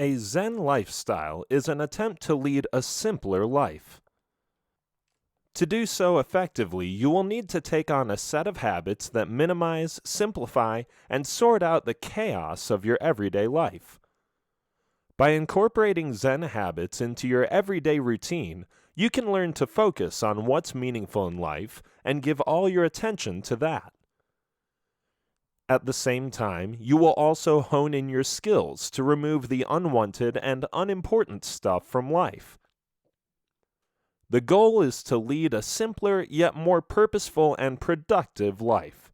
A Zen lifestyle is an attempt to lead a simpler life. To do so effectively, you will need to take on a set of habits that minimize, simplify, and sort out the chaos of your everyday life. By incorporating Zen habits into your everyday routine, you can learn to focus on what's meaningful in life and give all your attention to that. At the same time, you will also hone in your skills to remove the unwanted and unimportant stuff from life. The goal is to lead a simpler yet more purposeful and productive life.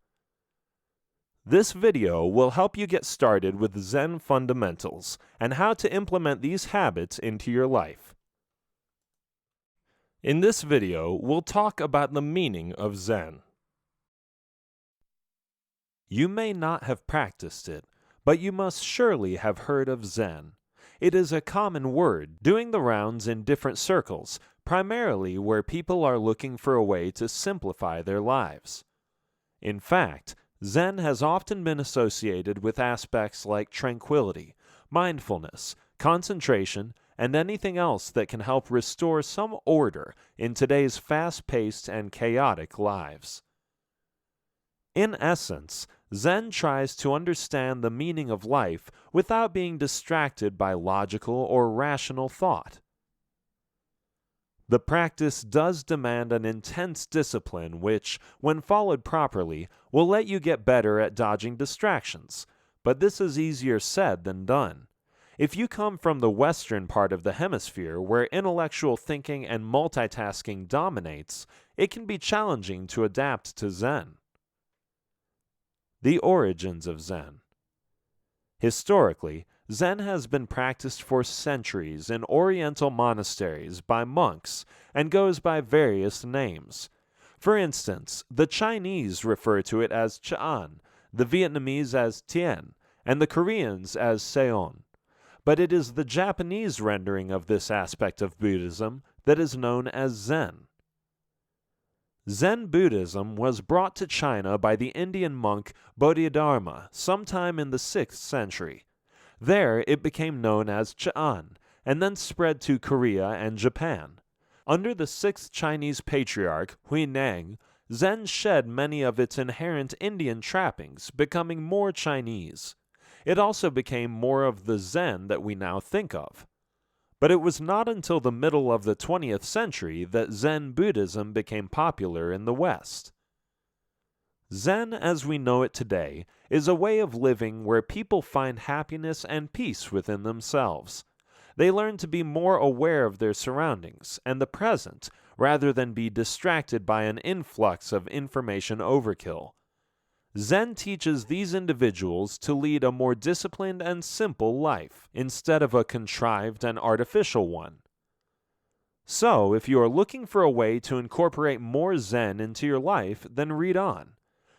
This video will help you get started with Zen fundamentals and how to implement these habits into your life. In this video, we'll talk about the meaning of Zen. You may not have practiced it, but you must surely have heard of Zen. It is a common word, doing the rounds in different circles, primarily where people are looking for a way to simplify their lives. In fact, Zen has often been associated with aspects like tranquility, mindfulness, concentration, and anything else that can help restore some order in today's fast-paced and chaotic lives. In essence, Zen tries to understand the meaning of life without being distracted by logical or rational thought. The practice does demand an intense discipline which, when followed properly, will let you get better at dodging distractions, but this is easier said than done. If you come from the Western part of the hemisphere where intellectual thinking and multitasking dominates, it can be challenging to adapt to Zen. The origins of Zen. Historically, Zen has been practiced for centuries in Oriental monasteries by monks and goes by various names. For instance, the Chinese refer to it as Ch'an, the Vietnamese as Tien, and the Koreans as Seon. But it is the Japanese rendering of this aspect of Buddhism that is known as Zen. Zen Buddhism was brought to China by the Indian monk Bodhidharma sometime in the 6th century. There it became known as Ch'an, and then spread to Korea and Japan. Under the 6th Chinese patriarch, Huineng, Zen shed many of its inherent Indian trappings, becoming more Chinese. It also became more of the Zen that we now think of. But it was not until the middle of the 20th century that Zen Buddhism became popular in the West. Zen, as we know it today, is a way of living where people find happiness and peace within themselves. They learn to be more aware of their surroundings and the present, rather than be distracted by an influx of information overkill. Zen teaches these individuals to lead a more disciplined and simple life, instead of a contrived and artificial one. So, if you are looking for a way to incorporate more Zen into your life, then read on.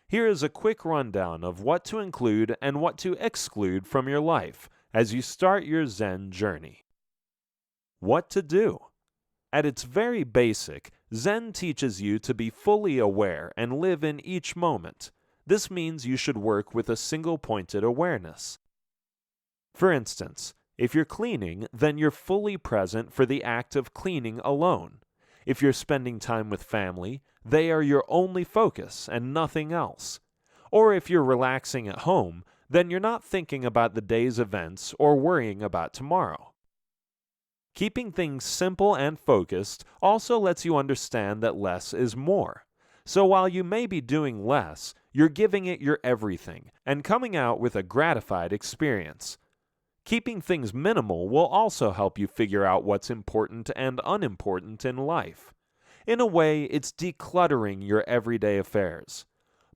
Here is a quick rundown of what to include and what to exclude from your life as you start your Zen journey. What to do? At its very basic, Zen teaches you to be fully aware and live in each moment. This means you should work with a single-pointed awareness. For instance, if you're cleaning, then you're fully present for the act of cleaning alone. If you're spending time with family, they are your only focus and nothing else. Or if you're relaxing at home, then you're not thinking about the day's events or worrying about tomorrow. Keeping things simple and focused also lets you understand that less is more. So while you may be doing less, you're giving it your everything and coming out with a gratified experience. Keeping things minimal will also help you figure out what's important and unimportant in life. In a way, it's decluttering your everyday affairs.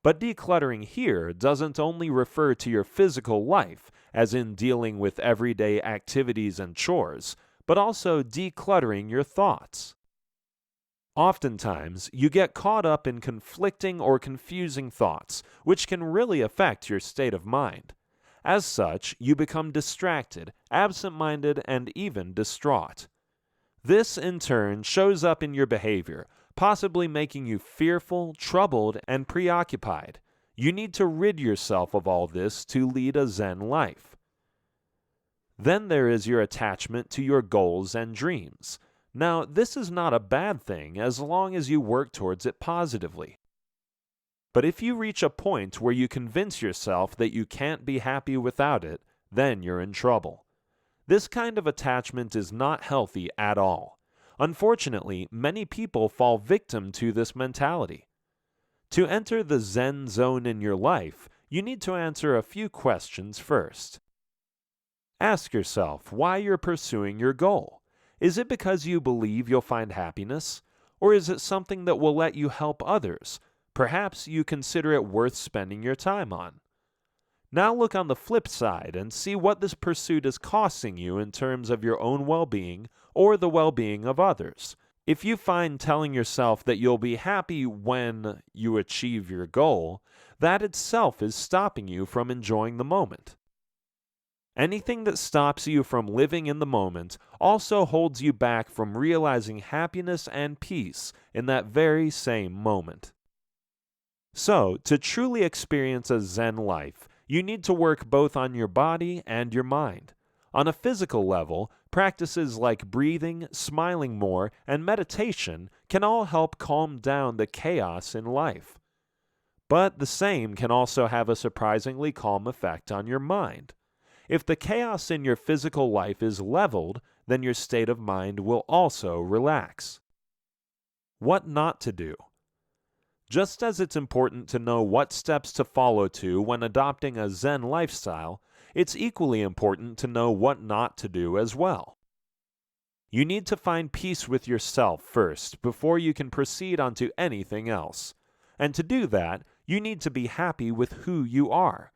But decluttering here doesn't only refer to your physical life, as in dealing with everyday activities and chores, but also decluttering your thoughts. Oftentimes, you get caught up in conflicting or confusing thoughts, which can really affect your state of mind. As such, you become distracted, absent-minded, and even distraught. This, in turn, shows up in your behavior, possibly making you fearful, troubled, and preoccupied. You need to rid yourself of all this to lead a Zen life. Then there is your attachment to your goals and dreams. Now, this is not a bad thing as long as you work towards it positively. But if you reach a point where you convince yourself that you can't be happy without it, then you're in trouble. This kind of attachment is not healthy at all. Unfortunately, many people fall victim to this mentality. To enter the Zen zone in your life, you need to answer a few questions first. Ask yourself why you're pursuing your goal. Is it because you believe you'll find happiness? Or is it something that will let you help others? Perhaps you consider it worth spending your time on. Now look on the flip side and see what this pursuit is costing you in terms of your own well-being or the well-being of others. If you find telling yourself that you'll be happy when you achieve your goal, that itself is stopping you from enjoying the moment. Anything that stops you from living in the moment also holds you back from realizing happiness and peace in that very same moment. So, to truly experience a Zen life, you need to work both on your body and your mind. On a physical level, practices like breathing, smiling more, and meditation can all help calm down the chaos in life. But the same can also have a surprisingly calm effect on your mind. If the chaos in your physical life is leveled, then your state of mind will also relax. What not to do? Just as it's important to know what steps to follow when adopting a Zen lifestyle, it's equally important to know what not to do as well. You need to find peace with yourself first before you can proceed onto anything else. And to do that, you need to be happy with who you are.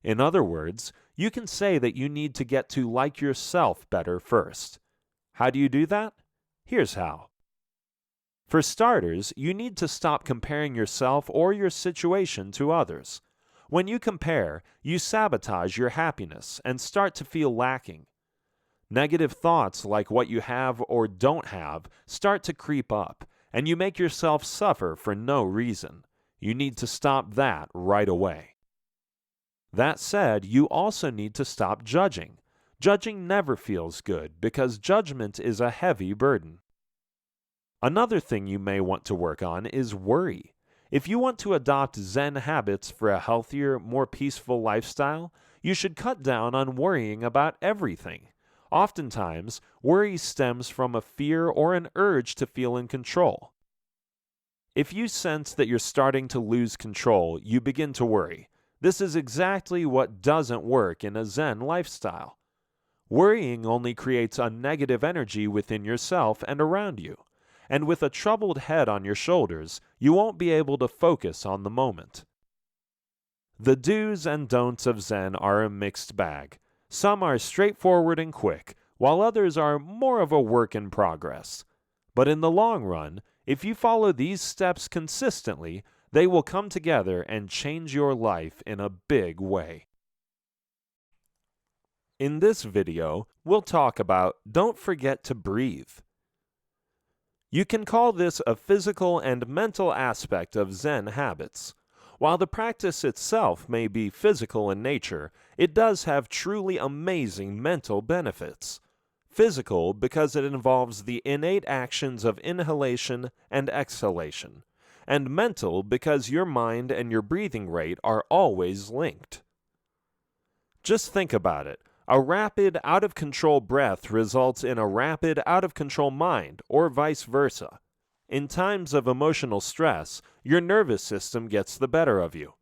In other words, you can say that you need to get to like yourself better first. How do you do that? Here's how. For starters, you need to stop comparing yourself or your situation to others. When you compare, you sabotage your happiness and start to feel lacking. Negative thoughts like what you have or don't have start to creep up, and you make yourself suffer for no reason. You need to stop that right away. That said, you also need to stop judging. Judging never feels good because judgment is a heavy burden. Another thing you may want to work on is worry. If you want to adopt Zen habits for a healthier, more peaceful lifestyle, you should cut down on worrying about everything. Oftentimes, worry stems from a fear or an urge to feel in control. If you sense that you're starting to lose control, you begin to worry. This is exactly what doesn't work in a Zen lifestyle. Worrying only creates a negative energy within yourself and around you. And with a troubled head on your shoulders, you won't be able to focus on the moment. The do's and don'ts of Zen are a mixed bag. Some are straightforward and quick, while others are more of a work in progress. But in the long run, if you follow these steps consistently, they will come together and change your life in a big way. In this video, we'll talk about don't forget to breathe. You can call this a physical and mental aspect of Zen habits. While the practice itself may be physical in nature, it does have truly amazing mental benefits. Physical because it involves the innate actions of inhalation and exhalation, and mental because your mind and your breathing rate are always linked. Just think about it. A rapid, out-of-control breath results in a rapid, out-of-control mind, or vice versa. In times of emotional stress, your nervous system gets the better of you.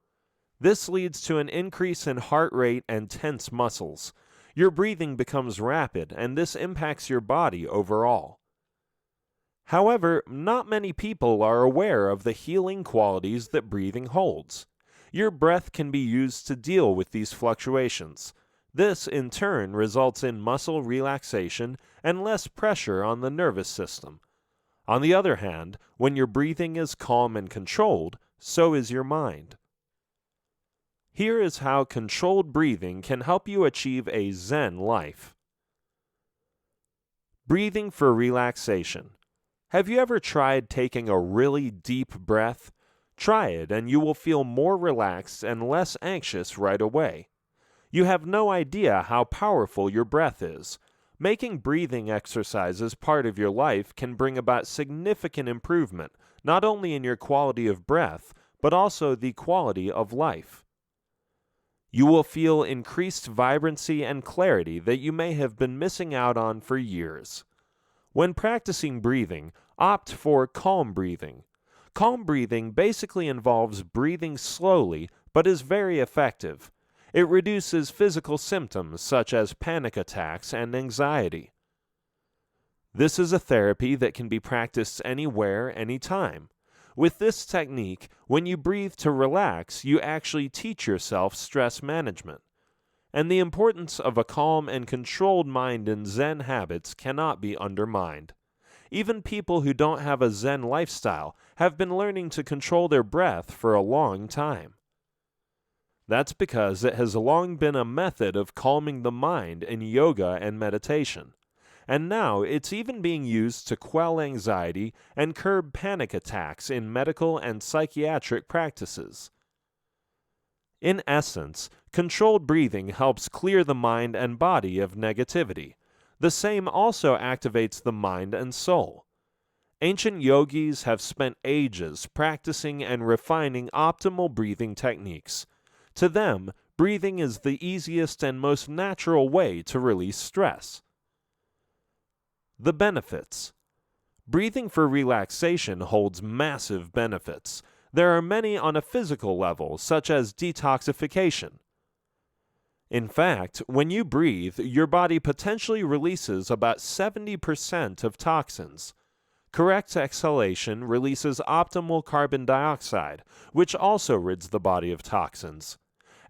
This leads to an increase in heart rate and tense muscles. Your breathing becomes rapid, and this impacts your body overall. However, not many people are aware of the healing qualities that breathing holds. Your breath can be used to deal with these fluctuations. This, in turn, results in muscle relaxation and less pressure on the nervous system. On the other hand, when your breathing is calm and controlled, so is your mind. Here is how controlled breathing can help you achieve a Zen life. Breathing for relaxation. Have you ever tried taking a really deep breath? Try it and you will feel more relaxed and less anxious right away. You have no idea how powerful your breath is. Making breathing exercises part of your life can bring about significant improvement, not only in your quality of breath, but also the quality of life. You will feel increased vibrancy and clarity that you may have been missing out on for years. When practicing breathing, opt for calm breathing. Calm breathing basically involves breathing slowly but is very effective. It reduces physical symptoms such as panic attacks and anxiety. This is a therapy that can be practiced anywhere, anytime. With this technique, when you breathe to relax, you actually teach yourself stress management. And the importance of a calm and controlled mind in Zen habits cannot be undermined. Even people who don't have a Zen lifestyle have been learning to control their breath for a long time. That's because it has long been a method of calming the mind in yoga and meditation. And now it's even being used to quell anxiety and curb panic attacks in medical and psychiatric practices. In essence, controlled breathing helps clear the mind and body of negativity. The same also activates the mind and soul. Ancient yogis have spent ages practicing and refining optimal breathing techniques. To them, breathing is the easiest and most natural way to release stress. The benefits. Breathing for relaxation holds massive benefits. There are many on a physical level, such as detoxification. In fact, when you breathe, your body potentially releases about 70% of toxins. Correct exhalation releases optimal carbon dioxide, which also rids the body of toxins.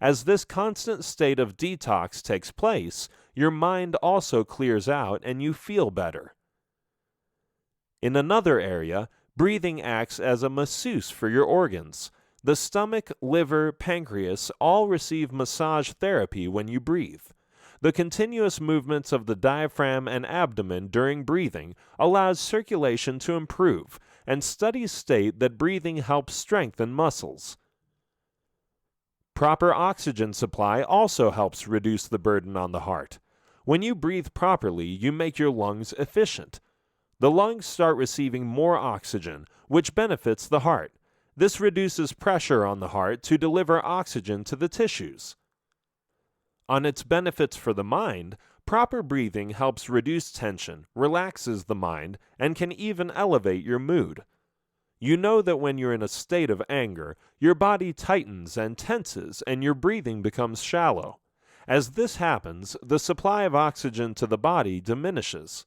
As this constant state of detox takes place, your mind also clears out and you feel better. In another area, breathing acts as a masseuse for your organs. The stomach, liver, pancreas all receive massage therapy when you breathe. The continuous movements of the diaphragm and abdomen during breathing allows circulation to improve, and studies state that breathing helps strengthen muscles. Proper oxygen supply also helps reduce the burden on the heart. When you breathe properly, you make your lungs efficient. The lungs start receiving more oxygen, which benefits the heart. This reduces pressure on the heart to deliver oxygen to the tissues. On its benefits for the mind, proper breathing helps reduce tension, relaxes the mind, and can even elevate your mood. You know that when you're in a state of anger, your body tightens and tenses and your breathing becomes shallow. As this happens, the supply of oxygen to the body diminishes.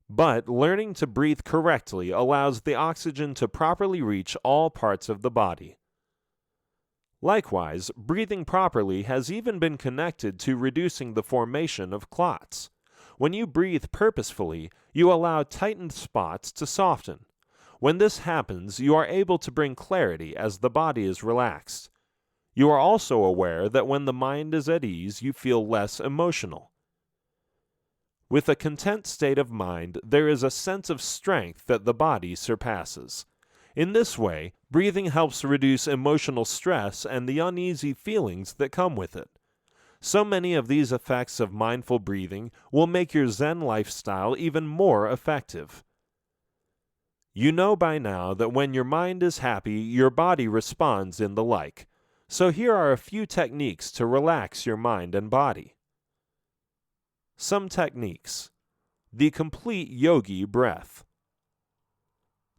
But learning to breathe correctly allows the oxygen to properly reach all parts of the body. Likewise, breathing properly has even been connected to reducing the formation of clots. When you breathe purposefully, you allow tightened spots to soften. When this happens, you are able to bring clarity as the body is relaxed. You are also aware that when the mind is at ease, you feel less emotional. With a content state of mind, there is a sense of strength that the body surpasses. In this way, breathing helps reduce emotional stress and the uneasy feelings that come with it. So many of these effects of mindful breathing will make your Zen lifestyle even more effective. You know by now that when your mind is happy, your body responds in the like. So here are a few techniques to relax your mind and body. Some techniques. The complete yogi breath.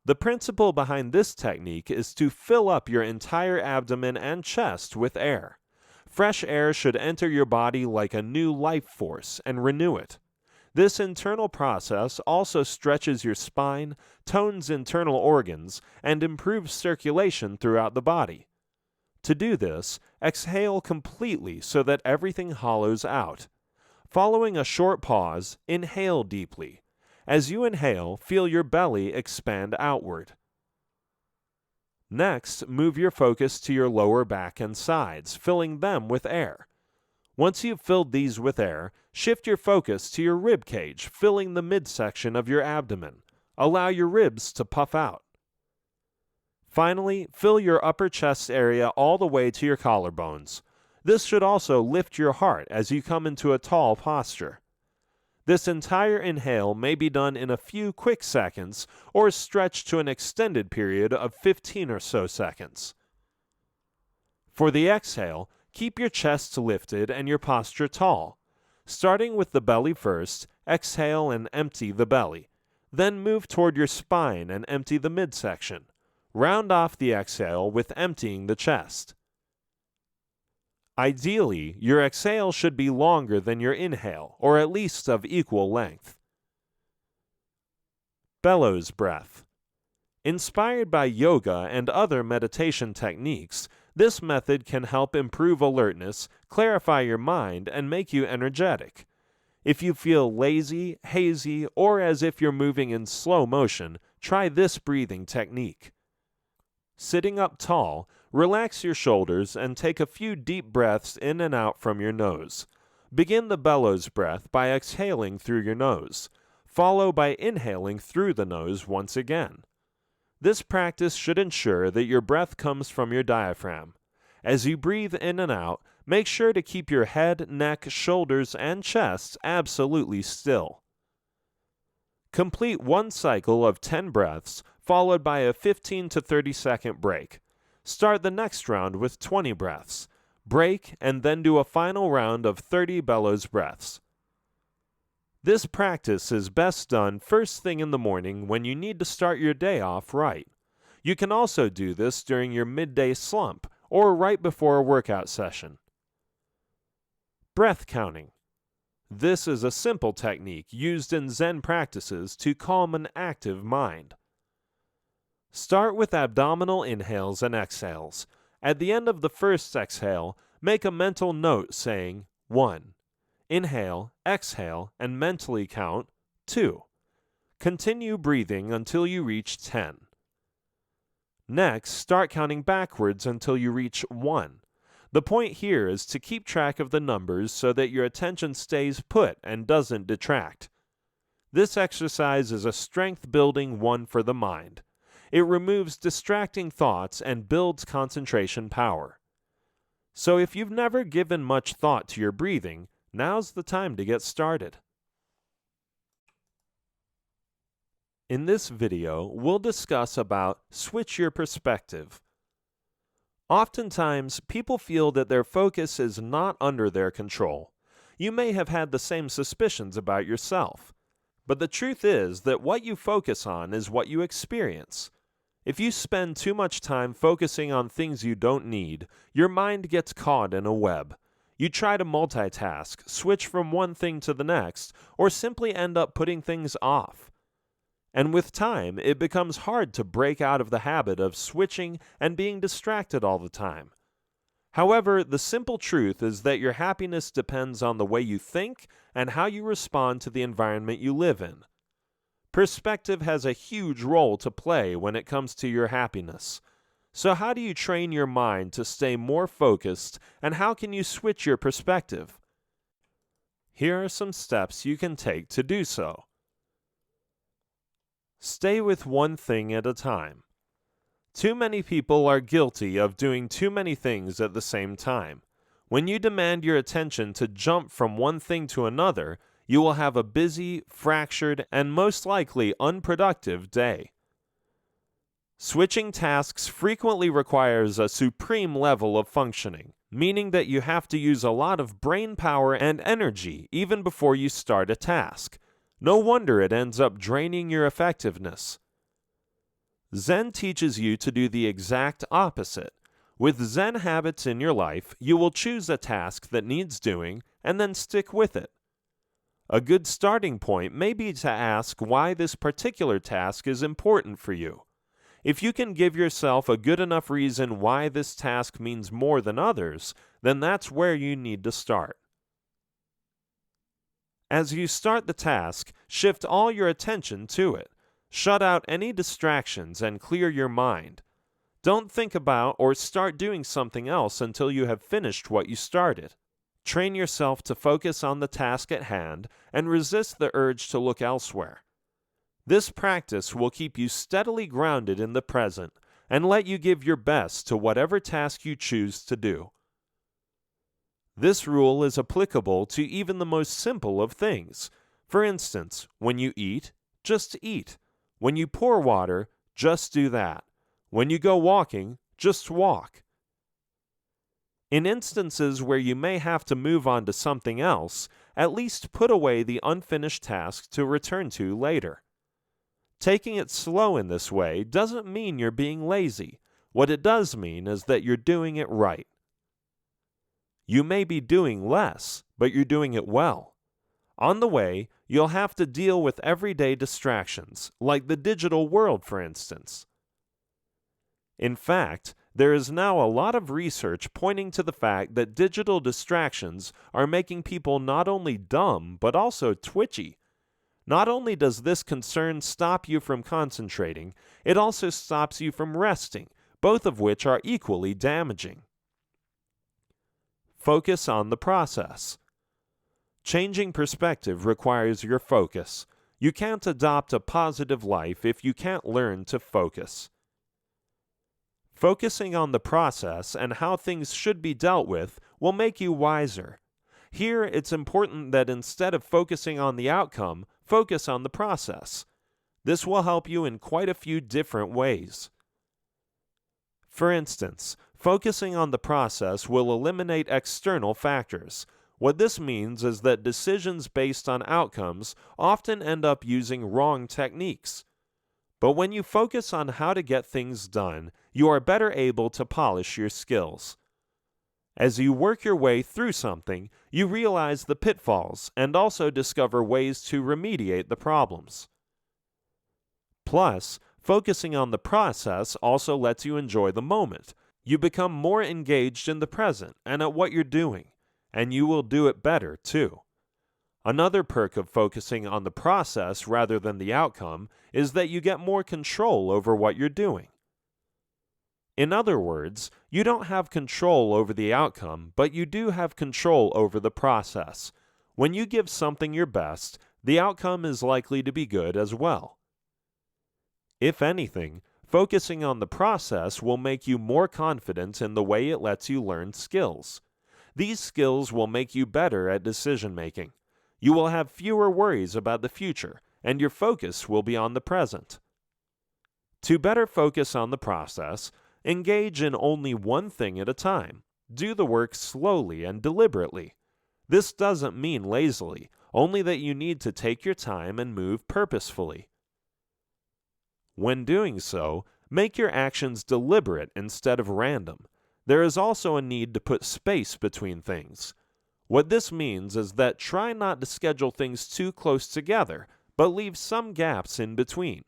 The principle behind this technique is to fill up your entire abdomen and chest with air. Fresh air should enter your body like a new life force and renew it. This internal process also stretches your spine, tones internal organs, and improves circulation throughout the body. To do this, exhale completely so that everything hollows out. Following a short pause, inhale deeply. As you inhale, feel your belly expand outward. Next, move your focus to your lower back and sides, filling them with air. Once you've filled these with air, shift your focus to your rib cage, filling the midsection of your abdomen. Allow your ribs to puff out. Finally, fill your upper chest area all the way to your collarbones. This should also lift your heart as you come into a tall posture. This entire inhale may be done in a few quick seconds or stretched to an extended period of 15 or so seconds. For the exhale, keep your chest lifted and your posture tall. Starting with the belly first, exhale and empty the belly. Then move toward your spine and empty the midsection. Round off the exhale with emptying the chest. Ideally, your exhale should be longer than your inhale, or at least of equal length. Bellows breath. Inspired by yoga and other meditation techniques, this method can help improve alertness, clarify your mind, and make you energetic. If you feel lazy, hazy, or as if you're moving in slow motion, try this breathing technique. Sitting up tall, relax your shoulders and take a few deep breaths in and out from your nose. Begin the bellows breath by exhaling through your nose. Follow by inhaling through the nose once again. This practice should ensure that your breath comes from your diaphragm. As you breathe in and out, make sure to keep your head, neck, shoulders, and chest absolutely still. Complete one cycle of 10 breaths, followed by a 15 to 30 second break. Start the next round with 20 breaths. Break, and then do a final round of 30 bellows breaths. This practice is best done first thing in the morning when you need to start your day off right. You can also do this during your midday slump or right before a workout session. Breath counting. This is a simple technique used in Zen practices to calm an active mind. Start with abdominal inhales and exhales. At the end of the first exhale, make a mental note saying 1. Inhale, exhale, and mentally count 2. Continue breathing until you reach 10. Next, start counting backwards until you reach 1. The point here is to keep track of the numbers so that your attention stays put and doesn't detract. This exercise is a strength-building one for the mind. It removes distracting thoughts and builds concentration power. So if you've never given much thought to your breathing, now's the time to get started. In this video, we'll discuss about switch your perspective. Oftentimes, people feel that their focus is not under their control. You may have had the same suspicions about yourself. But the truth is that what you focus on is what you experience. If you spend too much time focusing on things you don't need, your mind gets caught in a web. You try to multitask, switch from one thing to the next, or simply end up putting things off. And with time, it becomes hard to break out of the habit of switching and being distracted all the time. However, the simple truth is that your happiness depends on the way you think and how you respond to the environment you live in. Perspective has a huge role to play when it comes to your happiness. So how do you train your mind to stay more focused, and how can you switch your perspective? Here are some steps you can take to do so. Stay with one thing at a time. Too many people are guilty of doing too many things at the same time. When you demand your attention to jump from one thing to another, you will have a busy, fractured, and most likely unproductive day. Switching tasks frequently requires a supreme level of functioning, meaning that you have to use a lot of brain power and energy even before you start a task. No wonder it ends up draining your effectiveness. Zen teaches you to do the exact opposite. With Zen habits in your life, you will choose a task that needs doing and then stick with it. A good starting point may be to ask why this particular task is important for you. If you can give yourself a good enough reason why this task means more than others, then that's where you need to start. As you start the task, shift all your attention to it. Shut out any distractions and clear your mind. Don't think about or start doing something else until you have finished what you started. Train yourself to focus on the task at hand and resist the urge to look elsewhere. This practice will keep you steadily grounded in the present and let you give your best to whatever task you choose to do. This rule is applicable to even the most simple of things. For instance, when you eat, just eat. When you pour water, just do that. When you go walking, just walk. In instances where you may have to move on to something else, at least put away the unfinished task to return to later. Taking it slow in this way doesn't mean you're being lazy. What it does mean is that you're doing it right. You may be doing less, but you're doing it well. On the way, you'll have to deal with everyday distractions, like the digital world, for instance. In fact, there is now a lot of research pointing to the fact that digital distractions are making people not only dumb, but also twitchy. Not only does this concern stop you from concentrating, it also stops you from resting, both of which are equally damaging. Focus on the process. Changing perspective requires your focus. You can't adopt a positive life if you can't learn to focus. Focusing on the process and how things should be dealt with will make you wiser. Here, it's important that instead of focusing on the outcome, focus on the process. This will help you in quite a few different ways. For instance, focusing on the process will eliminate external factors. What this means is that decisions based on outcomes often end up using wrong techniques. But when you focus on how to get things done, you are better able to polish your skills. As you work your way through something, you realize the pitfalls and also discover ways to remediate the problems. Plus, focusing on the process also lets you enjoy the moment. You become more engaged in the present and at what you're doing, and you will do it better too. Another perk of focusing on the process rather than the outcome is that you get more control over what you're doing. In other words, you don't have control over the outcome, but you do have control over the process. When you give something your best, the outcome is likely to be good as well. If anything, focusing on the process will make you more confident in the way it lets you learn skills. These skills will make you better at decision-making. You will have fewer worries about the future, and your focus will be on the present. To better focus on the process, engage in only one thing at a time. Do the work slowly and deliberately. This doesn't mean lazily, only that you need to take your time and move purposefully. When doing so, make your actions deliberate instead of random. There is also a need to put space between things. What this means is that try not to schedule things too close together, but leave some gaps in between.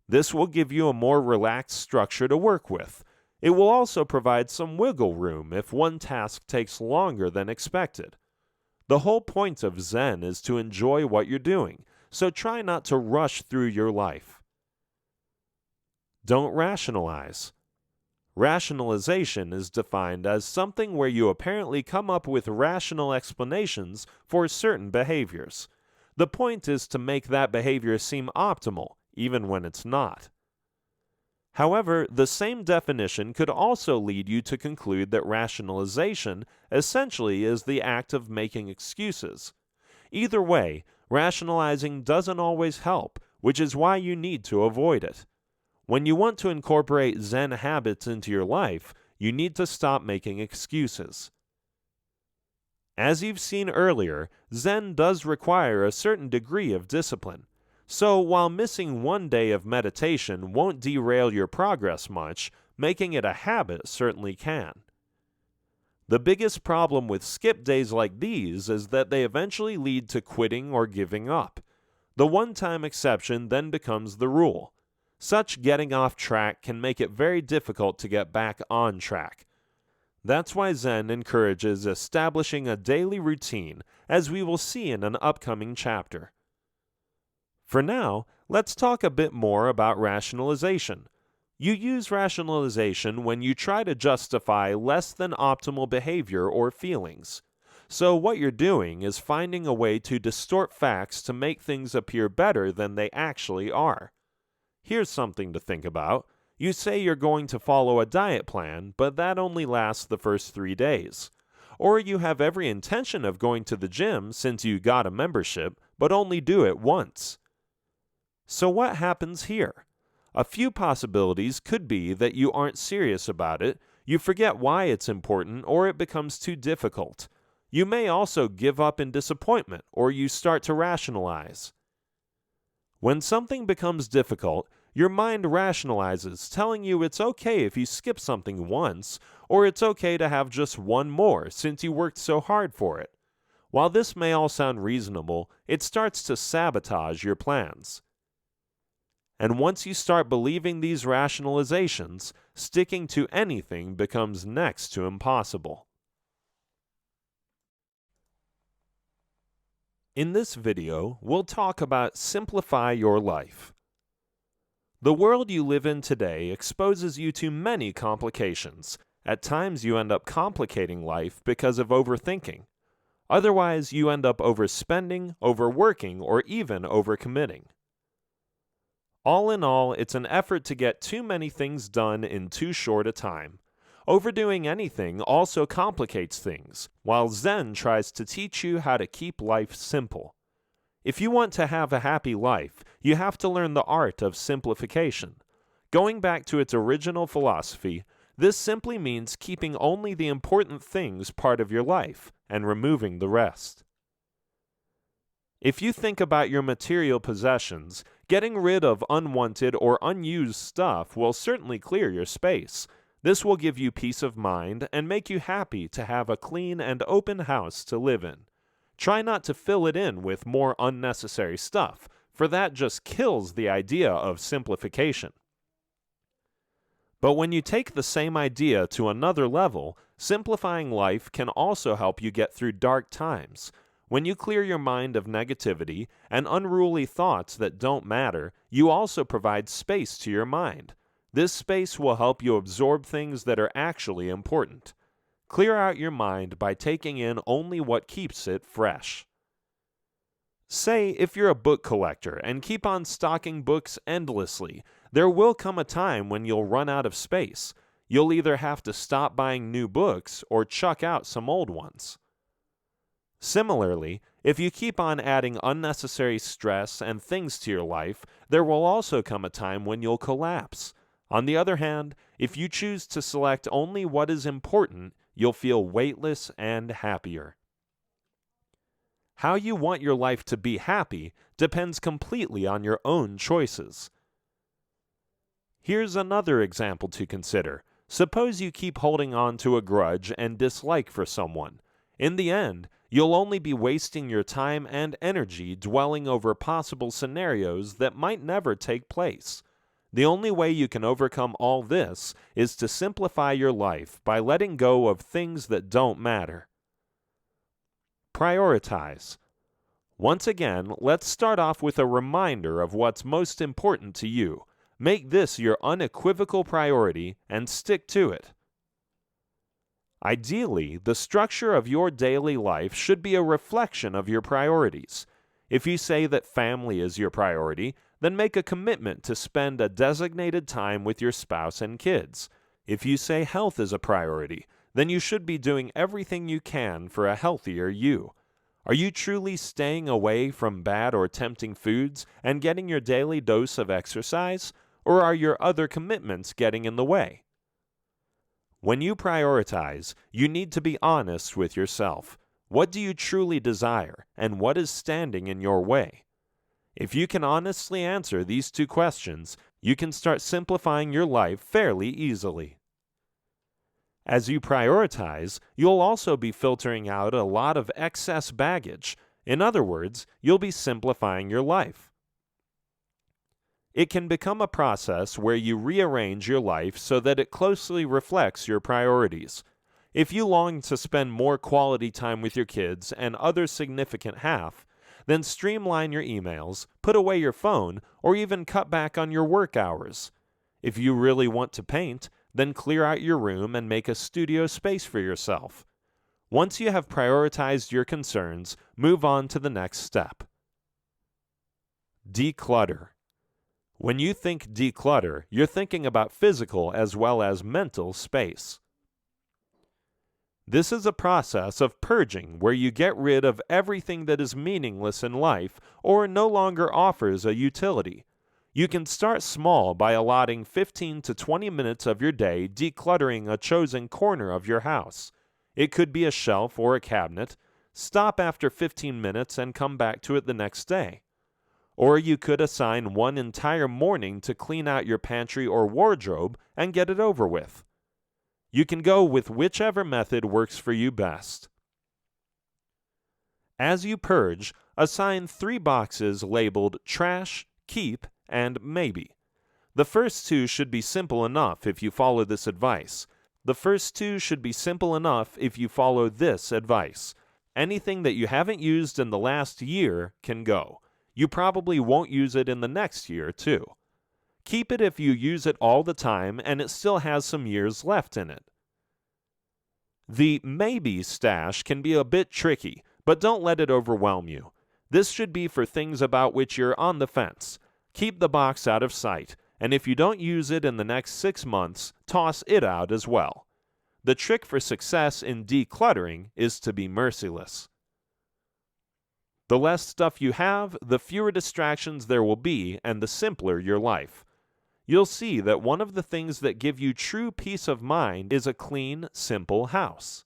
This will give you a more relaxed structure to work with. It will also provide some wiggle room if one task takes longer than expected. The whole point of Zen is to enjoy what you're doing, so try not to rush through your life. Don't rationalize. Rationalization is defined as something where you apparently come up with rational explanations for certain behaviors. The point is to make that behavior seem optimal, even when it's not. However, the same definition could also lead you to conclude that rationalization essentially is the act of making excuses. Either way, rationalizing doesn't always help, which is why you need to avoid it. When you want to incorporate Zen habits into your life, you need to stop making excuses. As you've seen earlier, Zen does require a certain degree of discipline. So while missing one day of meditation won't derail your progress much, making it a habit certainly can. The biggest problem with skip days like these is that they eventually lead to quitting or giving up. The one-time exception then becomes the rule. Such getting off track can make it very difficult to get back on track. That's why Zen encourages establishing a daily routine, as we will see in an upcoming chapter. For now, let's talk a bit more about rationalization. You use rationalization when you try to justify less than optimal behavior or feelings. So what you're doing is finding a way to distort facts to make things appear better than they actually are. Here's something to think about. You say you're going to follow a diet plan, but that only lasts the first 3 days. or you have every intention of going to the gym since you got a membership, but only do it once. So what happens here? A few possibilities could be that you aren't serious about it, you forget why it's important, or it becomes too difficult. You may also give up in disappointment, or you start to rationalize. When something becomes difficult, your mind rationalizes, telling you it's okay if you skip something once, or it's okay to have just one more since you worked so hard for it. While this may all sound reasonable, it starts to sabotage your plans. And once you start believing these rationalizations, sticking to anything becomes next to impossible. In this video, we'll talk about simplify your life. The world you live in today exposes you to many complications. At times you end up complicating life because of overthinking. Otherwise, you end up overspending, overworking, or even overcommitting. All in all, it's an effort to get too many things done in too short a time. Overdoing anything also complicates things, while Zen tries to teach you how to keep life simple. If you want to have a happy life, you have to learn the art of simplification. Going back to its original philosophy, this simply means keeping only the important things part of your life and removing the rest. If you think about your material possessions, getting rid of unwanted or unused stuff will certainly clear your space. This will give you peace of mind and make you happy to have a clean and open house to live in. Try not to fill it in with more unnecessary stuff, for that just kills the idea of simplification. But when you take the same idea to another level, simplifying life can also help you get through dark times. When you clear your mind of negativity and unruly thoughts that don't matter, you also provide space to your mind. This space will help you absorb things that are actually important. Clear out your mind by taking in only what keeps it fresh. Say if you're a book collector and keep on stocking books endlessly, there will come a time when you'll run out of space. You'll either have to stop buying new books or chuck out some old ones. Similarly, if you keep on adding unnecessary stress and things to your life, there will also come a time when you'll collapse. On the other hand, if you choose to select only what is important, you'll feel weightless and happier. How you want your life to be happy depends completely on your own choices. Here's another example to consider. Suppose you keep holding on to a grudge and dislike for someone. In the end, you'll only be wasting your time and energy dwelling over possible scenarios that might never take place. The only way you can overcome all this is to simplify your life by letting go of things that don't matter. Prioritize. Once again, let's start off with a reminder of what's most important to you. Make this your unequivocal priority and stick to it. Ideally, the structure of your daily life should be a reflection of your priorities. If you say that family is your priority, then make a commitment to spend a designated time with your spouse and kids. If you say health is a priority, then you should be doing everything you can for a healthier you. Are you truly staying away from bad or tempting foods and getting your daily dose of exercise, or are your other commitments getting in the way? When you prioritize, you need to be honest with yourself. What do you truly desire, and what is standing in your way? If you can honestly answer these two questions, you can start simplifying your life fairly easily. As you prioritize, you'll also be filtering out a lot of excess baggage. In other words, you'll be simplifying your life. It can become a process where you rearrange your life so that it closely reflects your priorities. If you long to spend more quality time with your kids and other significant half, then streamline your emails, put away your phone, or even cut back on your work hours. If you really want to paint, then clear out your room and make a studio space for yourself. Once you have prioritized your concerns, move on to the next step. Declutter. When you think declutter, you're thinking about physical as well as mental space. This is a process of purging where you get rid of everything that is meaningless in life or no longer offers a utility. You can start small by allotting 15 to 20 minutes of your day decluttering a chosen corner of your house. It could be a shelf or a cabinet. Stop after 15 minutes and come back to it the next day. Or you could assign one entire morning to clean out your pantry or wardrobe and get it over with. You can go with whichever method works for you best. As you purge, assign 3 boxes labeled Trash, Keep, and Maybe. The first 2 should be simple enough if you follow this advice. Anything that you haven't used in the last year can go. You probably won't use it in the next year, too. Keep it if you use it all the time and it still has some years left in it. The maybe stash can be a bit tricky, but don't let it overwhelm you. This should be for things about which you're on the fence. Keep the box out of sight, and if you don't use it in the next 6 months, toss it out as well. The trick for success in decluttering is to be merciless. The less stuff you have, the fewer distractions there will be, and the simpler your life. You'll see that one of the things that give you true peace of mind is a clean, simple house.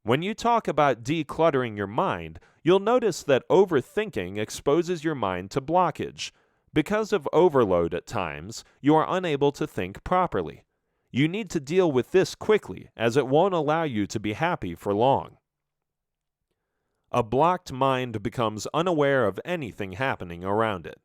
When you talk about decluttering your mind, you'll notice that overthinking exposes your mind to blockage. Because of overload at times, you are unable to think properly. You need to deal with this quickly, as it won't allow you to be happy for long. A blocked mind becomes unaware of anything happening around it.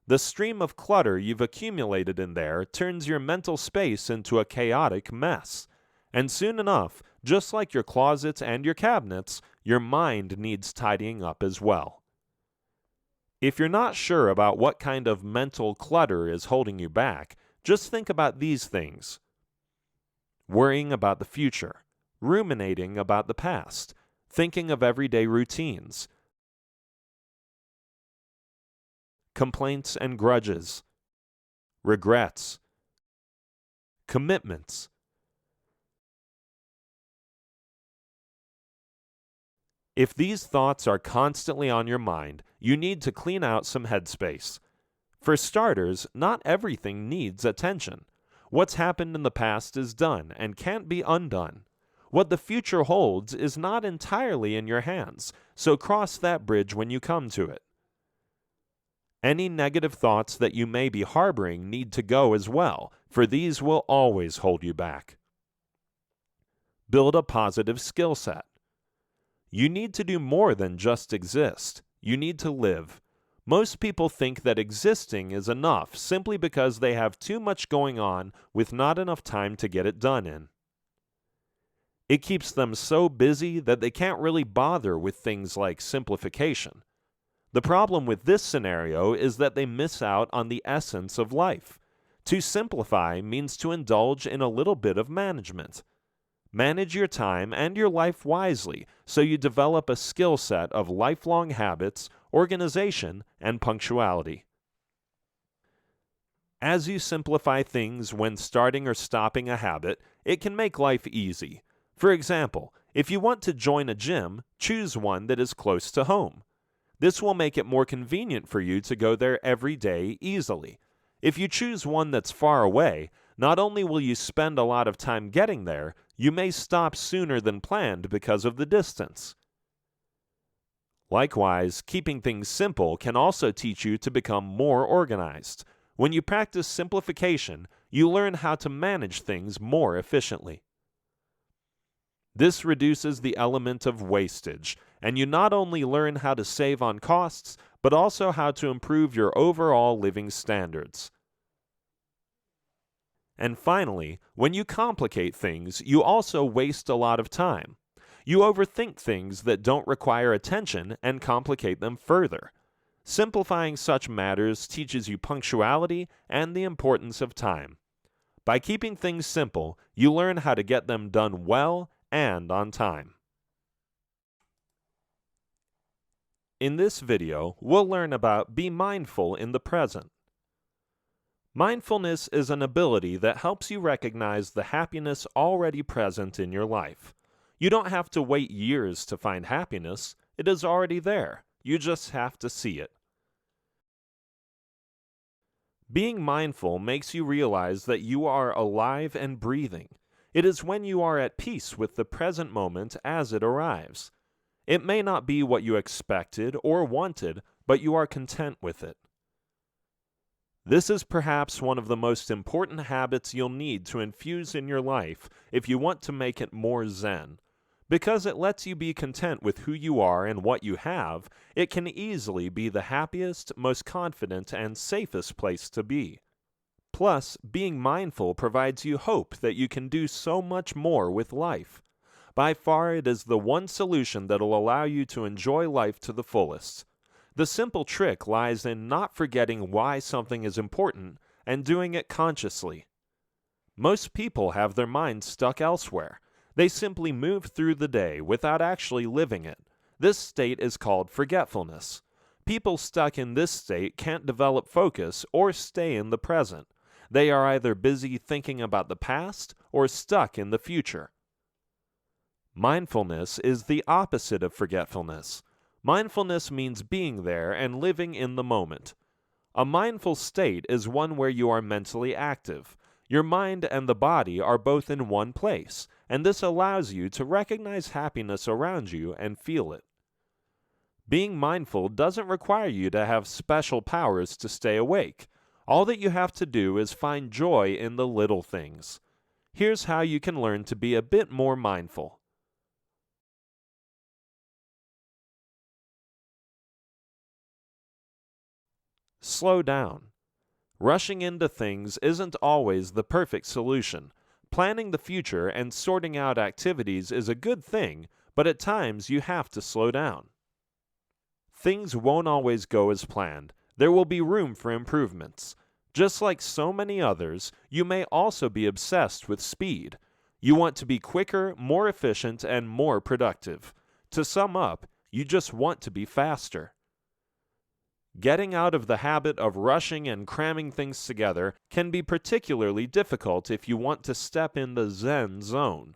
The stream of clutter you've accumulated in there turns your mental space into a chaotic mess. And soon enough, just like your closets and your cabinets, your mind needs tidying up as well. If you're not sure about what kind of mental clutter is holding you back, just think about these things: worrying about the future, ruminating about the past, thinking of everyday routines, complaints and grudges, regrets, commitments. If these thoughts are constantly on your mind, you need to clean out some headspace. For starters, not everything needs attention. What's happened in the past is done and can't be undone. What the future holds is not entirely in your hands, so cross that bridge when you come to it. Any negative thoughts that you may be harboring need to go as well, for these will always hold you back. Build a positive skill set. You need to do more than just exist. You need to live. Most people think that existing is enough simply because they have too much going on with not enough time to get it done in. It keeps them so busy that they can't really bother with things like simplification. The problem with this scenario is that they miss out on the essence of life. To simplify means to indulge in a little bit of management. Manage your time and your life wisely so you develop a skill set of lifelong habits, organization, and punctuality. As you simplify things when starting or stopping a habit, it can make life easy. For example, if you want to join a gym, choose one that is close to home. This will make it more convenient for you to go there every day easily. If you choose one that's far away, not only will you spend a lot of time getting there, you may stop sooner than planned because of the distance. Likewise, keeping things simple can also teach you to become more organized. When you practice simplification, you learn how to manage things more efficiently. This reduces the element of wastage, and you not only learn how to save on costs, but also how to improve your overall living standards. And finally, when you complicate things, you also waste a lot of time. You overthink things that don't require attention and complicate them further. Simplifying such matters teaches you punctuality and the importance of time. By keeping things simple, you learn how to get them done well and on time. In this video, we'll learn about be mindful in the present. Mindfulness is an ability that helps you recognize the happiness already present in your life. You don't have to wait years to find happiness, it is already there. You just have to see it. Being mindful makes you realize that you are alive and breathing. It is when you are at peace with the present moment as it arrives. It may not be what you expected or wanted, but you are content with it. This is perhaps one of the most important habits you'll need to infuse in your life if you want to make it more Zen. Because it lets you be content with who you are and what you have, it can easily be the happiest, most confident, and safest place to be. Plus, being mindful provides you hope that you can do so much more with life. By far, it is the one solution that will allow you to enjoy life to the fullest. The simple trick lies in not forgetting why something is important and doing it consciously. Most people have their minds stuck elsewhere. They simply move through the day without actually living it. This state is called forgetfulness. People stuck in this state can't develop focus or stay in the present. They are either busy thinking about the past or stuck in the future. Mindfulness is the opposite of forgetfulness. Mindfulness means being there and living in the moment. A mindful state is one where you are mentally active. Your mind and the body are both in one place, and this allows you to recognize happiness around you and feel it. Being mindful doesn't require you to have special powers to stay awake. All that you have to do is find joy in the little things. Here's how you can learn to be a bit more mindful. Slow down. Rushing into things isn't always the perfect solution. Planning the future and sorting out activities is a good thing, but at times you have to slow down. Things won't always go as planned. There will be room for improvements. Just like so many others, you may also be obsessed with speed. You want to be quicker, more efficient, and more productive. To sum up, you just want to be faster. Getting out of the habit of rushing and cramming things together can be particularly difficult if you want to step in the Zen zone.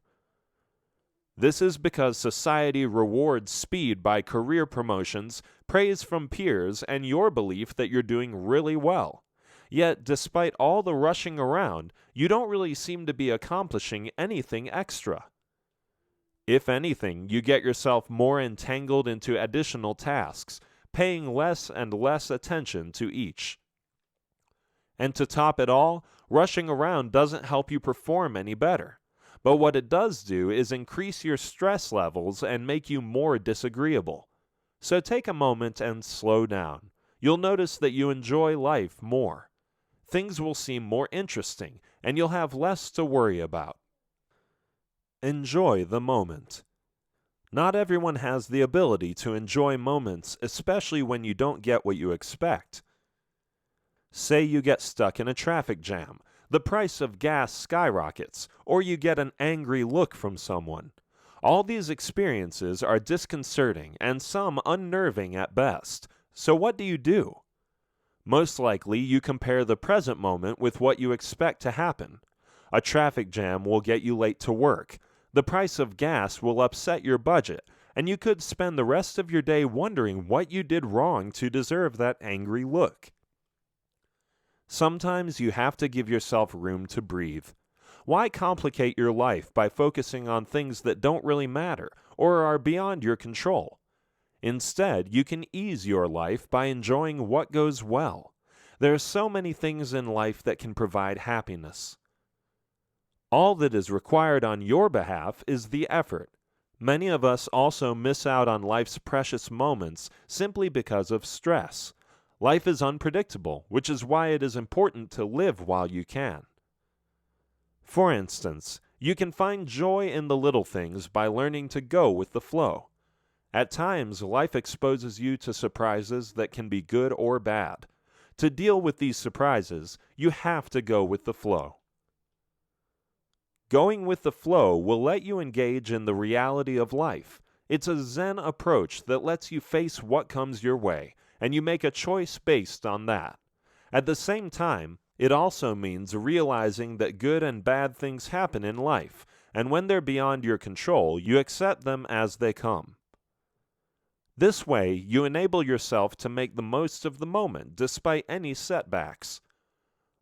This is because society rewards speed by career promotions, praise from peers, and your belief that you're doing really well. Yet, despite all the rushing around, you don't really seem to be accomplishing anything extra. If anything, you get yourself more entangled into additional tasks, paying less and less attention to each. And to top it all, rushing around doesn't help you perform any better. But what it does do is increase your stress levels and make you more disagreeable. So take a moment and slow down. You'll notice that you enjoy life more. Things will seem more interesting, and you'll have less to worry about. Enjoy the moment. Not everyone has the ability to enjoy moments, especially when you don't get what you expect. Say you get stuck in a traffic jam, the price of gas skyrockets, or you get an angry look from someone. All these experiences are disconcerting and some unnerving at best. So what do? Most likely, you compare the present moment with what you expect to happen. A traffic jam will get you late to work. The price of gas will upset your budget, and you could spend the rest of your day wondering what you did wrong to deserve that angry look. Sometimes you have to give yourself room to breathe. Why complicate your life by focusing on things that don't really matter or are beyond your control? Instead, you can ease your life by enjoying what goes well. There are so many things in life that can provide happiness. All that is required on your behalf is the effort. Many of us also miss out on life's precious moments simply because of stress. Life is unpredictable, which is why it is important to live while you can. For instance, you can find joy in the little things by learning to go with the flow. At times, life exposes you to surprises that can be good or bad. To deal with these surprises, you have to go with the flow. Going with the flow will let you engage in the reality of life. It's a Zen approach that lets you face what comes your way, and you make a choice based on that. At the same time, It also means realizing that good and bad things happen in life, and when they're beyond your control, you accept them as they come. This way, you enable yourself to make the most of the moment despite any setbacks.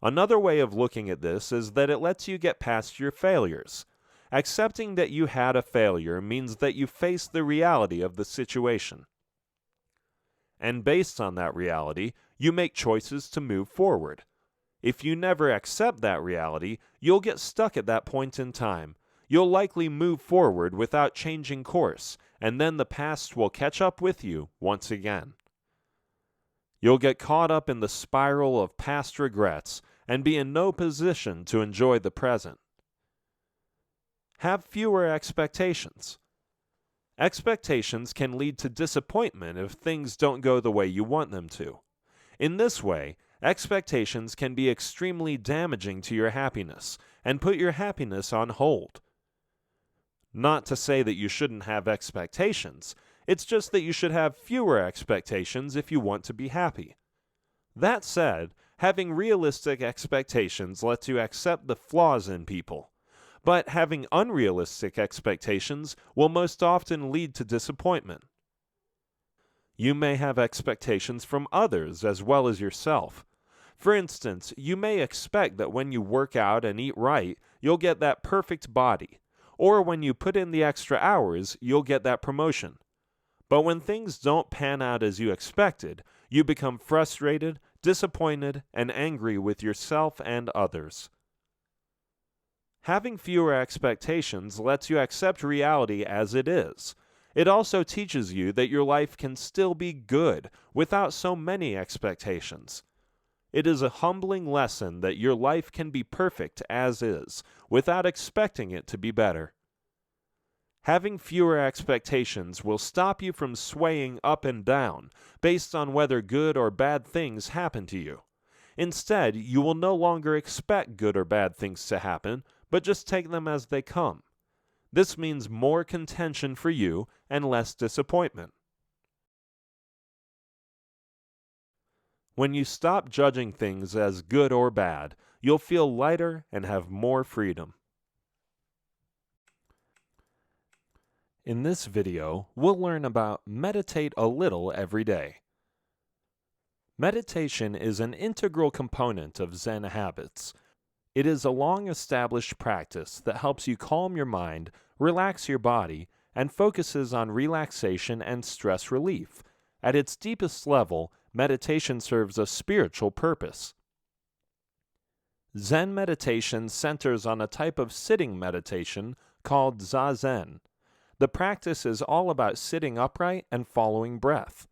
Another way of looking at this is that it lets you get past your failures. Accepting that you had a failure means that you face the reality of the situation. And based on that reality, you make choices to move forward. If you never accept that reality, you'll get stuck at that point in time. You'll likely move forward without changing course, and then the past will catch up with you once again. You'll get caught up in the spiral of past regrets and be in no position to enjoy the present. Have fewer expectations. Expectations can lead to disappointment if things don't go the way you want them to. In this way, expectations can be extremely damaging to your happiness and put your happiness on hold. Not to say that you shouldn't have expectations, it's just that you should have fewer expectations if you want to be happy. That said, having realistic expectations lets you accept the flaws in people, but having unrealistic expectations will most often lead to disappointment. You may have expectations from others as well as yourself. For instance, you may expect that when you work out and eat right, you'll get that perfect body, or when you put in the extra hours, you'll get that promotion. But when things don't pan out as you expected, you become frustrated, disappointed, and angry with yourself and others. Having fewer expectations lets you accept reality as it is. It also teaches you that your life can still be good without so many expectations. It is a humbling lesson that your life can be perfect as is, without expecting it to be better. Having fewer expectations will stop you from swaying up and down based on whether good or bad things happen to you. Instead, you will no longer expect good or bad things to happen, but just take them as they come. This means more contention for you and less disappointment. When you stop judging things as good or bad, you'll feel lighter and have more freedom. In this video, we'll learn about meditate a little every day. Meditation is an integral component of Zen habits. It is a long-established practice that helps you calm your mind, relax your body, and focuses on relaxation and stress relief. At its deepest level, meditation serves a spiritual purpose. Zen meditation centers on a type of sitting meditation called Zazen. The practice is all about sitting upright and following breath.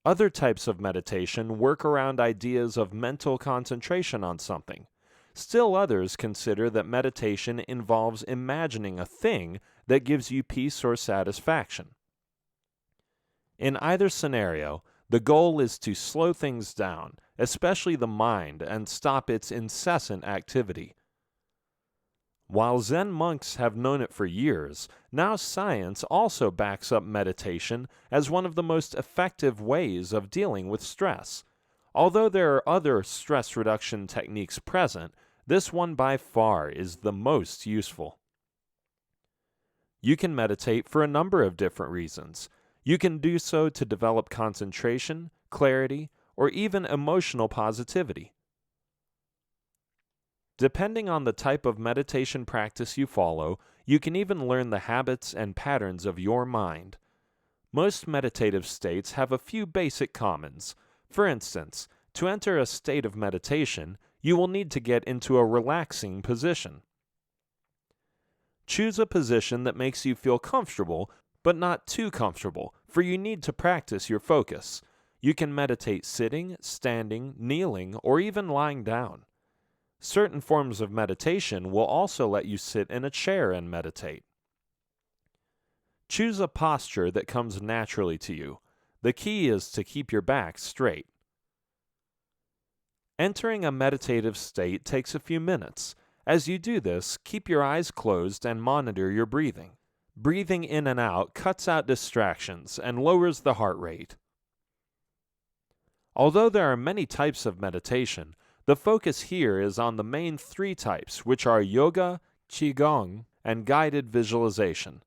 Other types of meditation work around ideas of mental concentration on something. Still others consider that meditation involves imagining a thing that gives you peace or satisfaction. In either scenario, the goal is to slow things down, especially the mind, and stop its incessant activity. While Zen monks have known it for years, now science also backs up meditation as one of the most effective ways of dealing with stress. Although there are other stress reduction techniques present, this one by far is the most useful. You can meditate for a number of different reasons. You can do so to develop concentration, clarity, or even emotional positivity. Depending on the type of meditation practice you follow, you can even learn the habits and patterns of your mind. Most meditative states have a few basic commons. For instance, to enter a state of meditation, you will need to get into a relaxing position. Choose a position that makes you feel comfortable, but not too comfortable, for you need to practice your focus. You can meditate sitting, standing, kneeling, or even lying down. Certain forms of meditation will also let you sit in a chair and meditate. Choose a posture that comes naturally to you. The key is to keep your back straight. Entering a meditative state takes a few minutes. As you do this, keep your eyes closed and monitor your breathing. Breathing in and out cuts out distractions and lowers the heart rate. Although there are many types of meditation, The focus here is on the main three types, which are yoga, qigong, and guided visualization.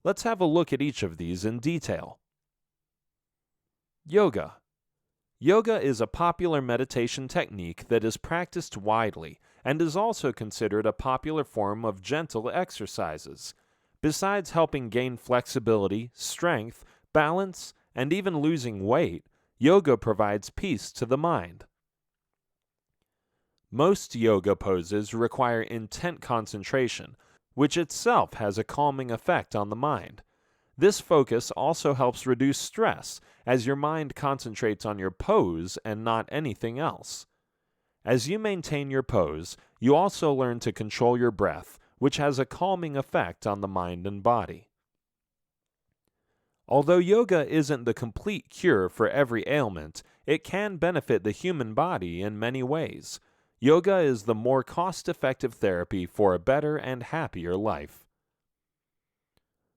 Let's have a look at each of these in detail. Yoga. Yoga is a popular meditation technique that is practiced widely and is also considered a popular form of gentle exercises. Besides helping gain flexibility, strength, balance, and even losing weight, yoga provides peace to the mind. Most yoga poses require intent concentration, which itself has a calming effect on the mind. This focus also helps reduce stress, as your mind concentrates on your pose and not anything else. As you maintain your pose, you also learn to control your breath, which has a calming effect on the mind and body. Although yoga isn't the complete cure for every ailment, it can benefit the human body in many ways. Yoga is the more cost-effective therapy for a better and happier life.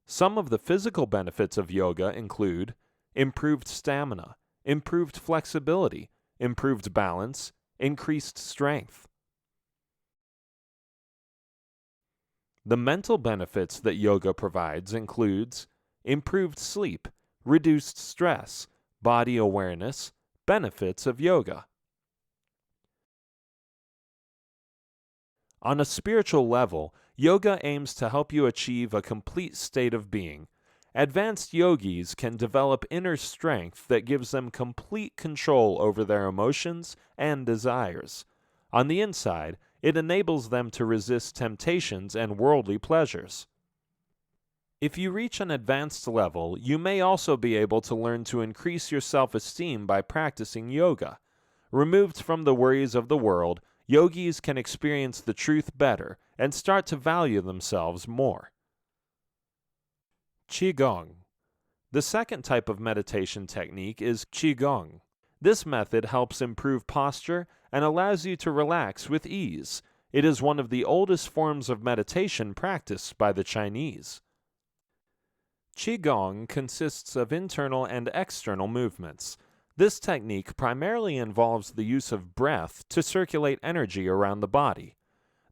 Some of the physical benefits of yoga include improved stamina, improved flexibility, improved balance, increased strength. The mental benefits that yoga provides includes improved sleep, reduced stress, body awareness, benefits of yoga. On a spiritual level, yoga aims to help you achieve a complete state of being. Advanced yogis can develop inner strength that gives them complete control over their emotions and desires. On the inside, it enables them to resist temptations and worldly pleasures. If you reach an advanced level, you may also be able to learn to increase your self-esteem by practicing yoga. Removed from the worries of the world, yogis can experience the truth better and start to value themselves more. Qigong. The second type of meditation technique is Qigong. This method helps improve posture and allows you to relax with ease. It is one of the oldest forms of meditation practiced by the Chinese. Qigong consists of internal and external movements. This technique primarily involves the use of breath to circulate energy around the body.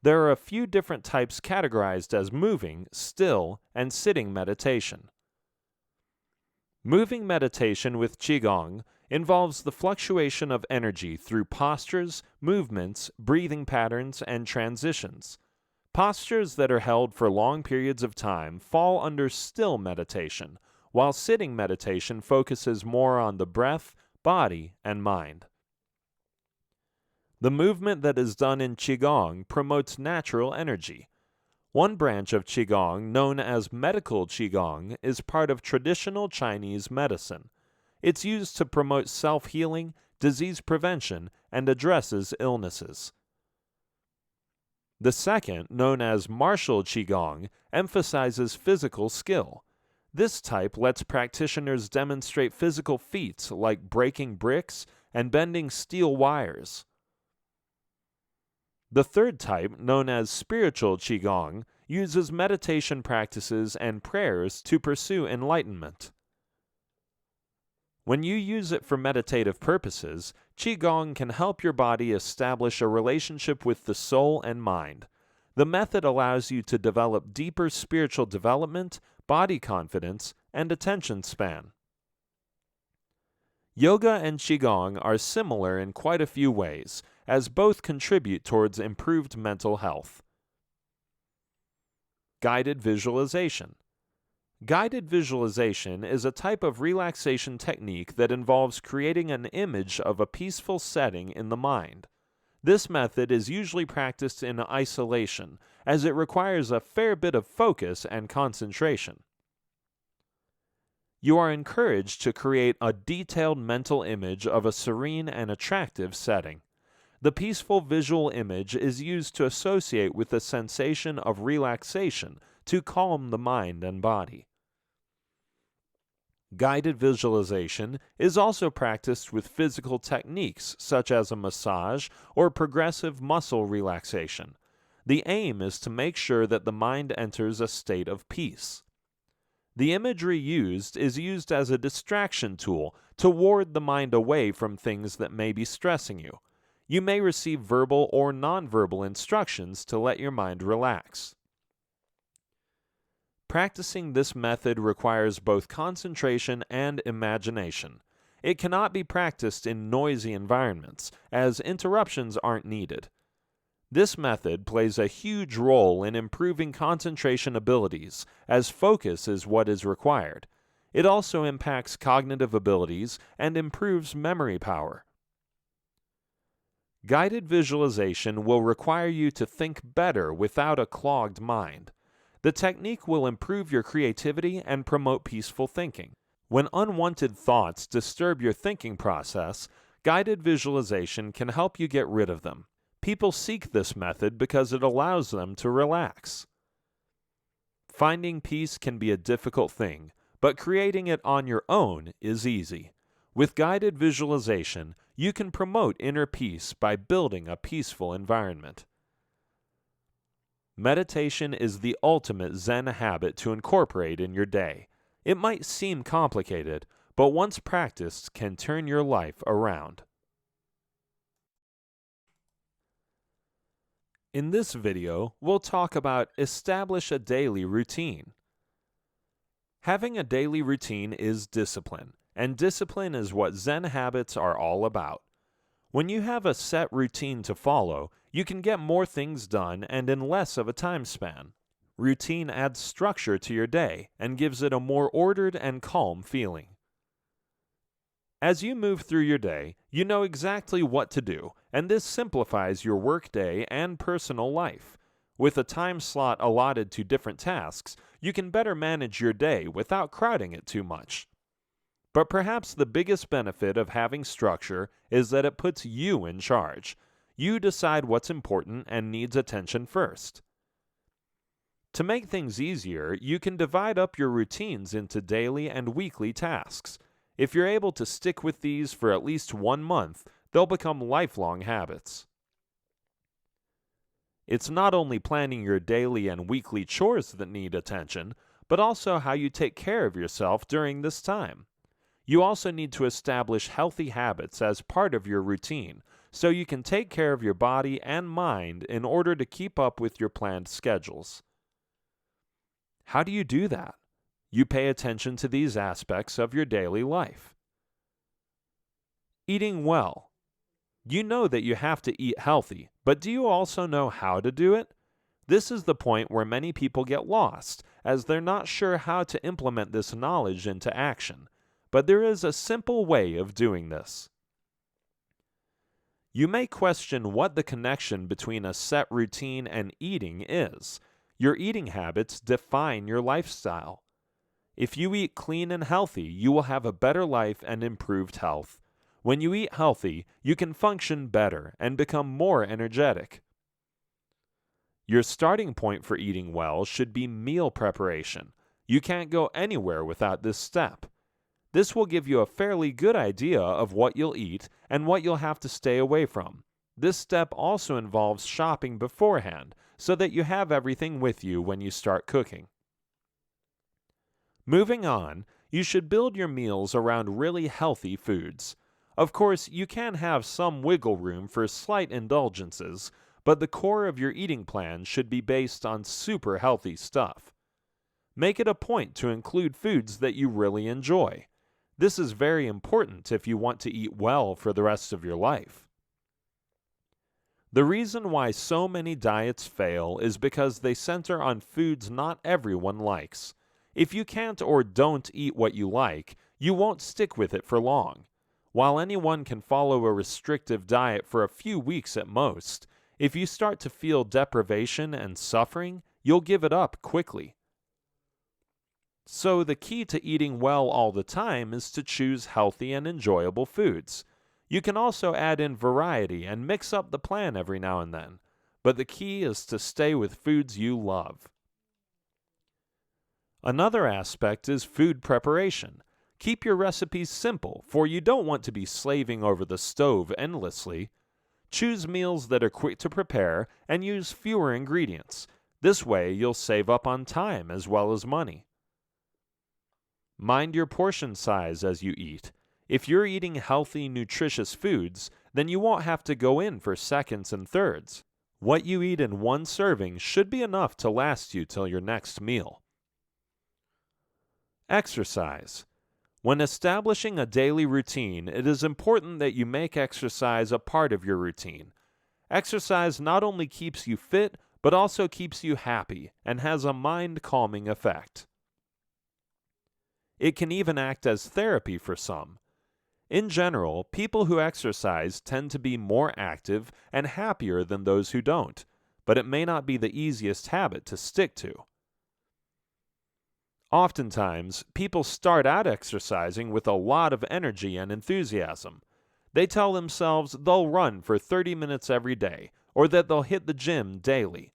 There are a few different types categorized as moving, still, and sitting meditation. Moving meditation with Qigong involves the fluctuation of energy through postures, movements, breathing patterns, and transitions. Postures that are held for long periods of time fall under still meditation, while sitting meditation focuses more on the breath, body, and mind. The movement that is done in Qigong promotes natural energy. One branch of Qigong, known as medical Qigong, is part of traditional Chinese medicine. It's used to promote self-healing, disease prevention, and addresses illnesses. The second, known as martial Qigong, emphasizes physical skill. This type lets practitioners demonstrate physical feats like breaking bricks and bending steel wires. The third type, known as spiritual Qigong, uses meditation practices and prayers to pursue enlightenment. When you use it for meditative purposes, Qigong can help your body establish a relationship with the soul and mind. The method allows you to develop deeper spiritual development, body confidence, and attention span. Yoga and Qigong are similar in quite a few ways, as both contribute towards improved mental health. Guided visualization. Guided visualization is a type of relaxation technique that involves creating an image of a peaceful setting in the mind. This method is usually practiced in isolation, as it requires a fair bit of focus and concentration. You are encouraged to create a detailed mental image of a serene and attractive setting. The peaceful visual image is used to associate with the sensation of relaxation to calm the mind and body. Guided visualization is also practiced with physical techniques such as a massage or progressive muscle relaxation. The aim is to make sure that the mind enters a state of peace. The imagery used is used as a distraction tool to ward the mind away from things that may be stressing you. You may receive verbal or nonverbal instructions to let your mind relax. Practicing this method requires both concentration and imagination. It cannot be practiced in noisy environments, as interruptions aren't needed. This method plays a huge role in improving concentration abilities, as focus is what is required. It also impacts cognitive abilities and improves memory power. Guided visualization will require you to think better without a clogged mind. The technique will improve your creativity and promote peaceful thinking. When unwanted thoughts disturb your thinking process, guided visualization can help you get rid of them. People seek this method because it allows them to relax. Finding peace can be a difficult thing, but creating it on your own is easy. With guided visualization, you can promote inner peace by building a peaceful environment. Meditation is the ultimate Zen habit to incorporate in your day. It might seem complicated, but once practiced can turn your life around. In this video, we'll talk about establish a daily routine. Having a daily routine is discipline, and discipline is what Zen habits are all about. When you have a set routine to follow, you can get more things done and in less of a time span. Routine adds structure to your day and gives it a more ordered and calm feeling. As you move through your day, you know exactly what to do, and this simplifies your workday and personal life. With a time slot allotted to different tasks, you can better manage your day without crowding it too much. But perhaps the biggest benefit of having structure is that it puts you in charge. You decide what's important and needs attention first. To make things easier, you can divide up your routines into daily and weekly tasks. If you're able to stick with these for at least 1 month, they'll become lifelong habits. It's not only planning your daily and weekly chores that need attention, but also how you take care of yourself during this time. You also need to establish healthy habits as part of your routine, so you can take care of your body and mind in order to keep up with your planned schedules. How do you do that? You pay attention to these aspects of your daily life. Eating well. You know that you have to eat healthy, but do you also know how to do it? This is the point where many people get lost, as they're not sure how to implement this knowledge into action. But there is a simple way of doing this. You may question what the connection between a set routine and eating is. Your eating habits define your lifestyle. If you eat clean and healthy, you will have a better life and improved health. When you eat healthy, you can function better and become more energetic. Your starting point for eating well should be meal preparation. You can't go anywhere without this step. This will give you a fairly good idea of what you'll eat and what you'll have to stay away from. This step also involves shopping beforehand so that you have everything with you when you start cooking. Moving on, you should build your meals around really healthy foods. Of course, you can have some wiggle room for slight indulgences, but the core of your eating plan should be based on super healthy stuff. Make it a point to include foods that you really enjoy. This is very important if you want to eat well for the rest of your life. The reason why so many diets fail is because they center on foods not everyone likes. If you can't or don't eat what you like, you won't stick with it for long. While anyone can follow a restrictive diet for a few weeks at most, if you start to feel deprivation and suffering, you'll give it up quickly. So the key to eating well all the time is to choose healthy and enjoyable foods. You can also add in variety and mix up the plan every now and then, but the key is to stay with foods you love. Another aspect is food preparation. Keep your recipes simple, for you don't want to be slaving over the stove endlessly. Choose meals that are quick to prepare and use fewer ingredients. This way you'll save up on time as well as money. Mind your portion size as you eat. If you're eating healthy, nutritious foods, then you won't have to go in for seconds and thirds. What you eat in one serving should be enough to last you till your next meal. Exercise. When establishing a daily routine, it is important that you make exercise a part of your routine. Exercise not only keeps you fit, but also keeps you happy and has a mind-calming effect. It can even act as therapy for some. In general, people who exercise tend to be more active and happier than those who don't, but it may not be the easiest habit to stick to. Oftentimes, people start out exercising with a lot of energy and enthusiasm. They tell themselves they'll run for 30 minutes every day, or that they'll hit the gym daily.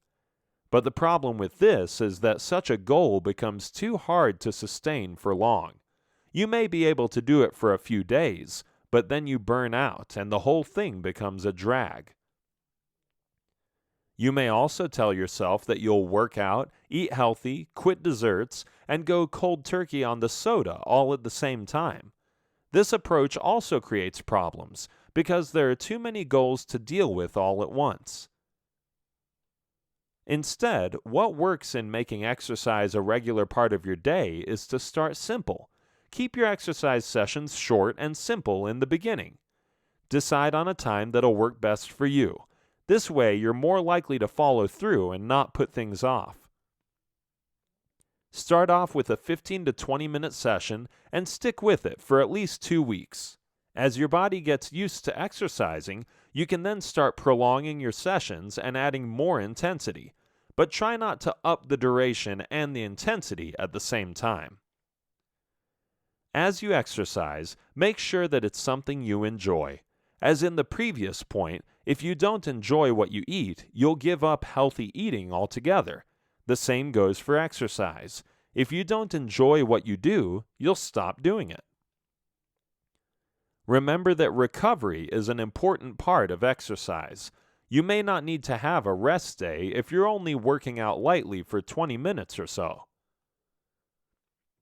But the problem with this is that such a goal becomes too hard to sustain for long. You may be able to do it for a few days, but then you burn out and the whole thing becomes a drag. You may also tell yourself that you'll work out, eat healthy, quit desserts, and go cold turkey on the soda all at the same time. This approach also creates problems because there are too many goals to deal with all at once. Instead, what works in making exercise a regular part of your day is to start simple. Keep your exercise sessions short and simple in the beginning. Decide on a time that'll work best for you. This way, you're more likely to follow through and not put things off. Start off with a 15 to 20 minute session and stick with it for at least 2 weeks. As your body gets used to exercising, you can then start prolonging your sessions and adding more intensity, but try not to up the duration and the intensity at the same time. As you exercise, make sure that it's something you enjoy. As in the previous point, if you don't enjoy what you eat, you'll give up healthy eating altogether. The same goes for exercise. If you don't enjoy what you do, you'll stop doing it. Remember that recovery is an important part of exercise. You may not need to have a rest day if you're only working out lightly for 20 minutes or so.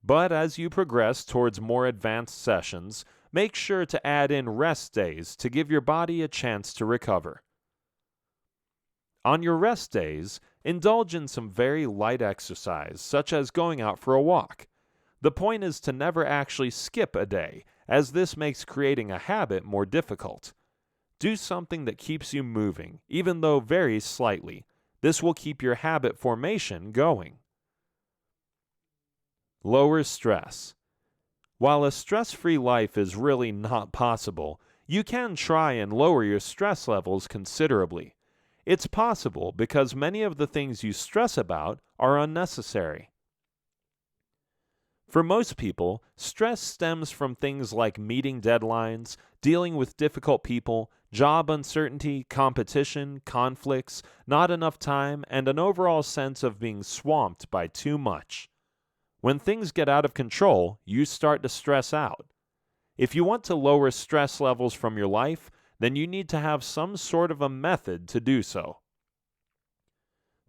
But as you progress towards more advanced sessions, make sure to add in rest days to give your body a chance to recover. On your rest days, indulge in some very light exercise, such as going out for a walk. The point is to never actually skip a day, as this makes creating a habit more difficult. Do something that keeps you moving, even though very slightly. This will keep your habit formation going. Lower stress. While a stress-free life is really not possible, you can try and lower your stress levels considerably. It's possible because many of the things you stress about are unnecessary. For most people, stress stems from things like meeting deadlines, dealing with difficult people, job uncertainty, competition, conflicts, not enough time, and an overall sense of being swamped by too much. When things get out of control, you start to stress out. If you want to lower stress levels from your life, then you need to have some sort of a method to do so.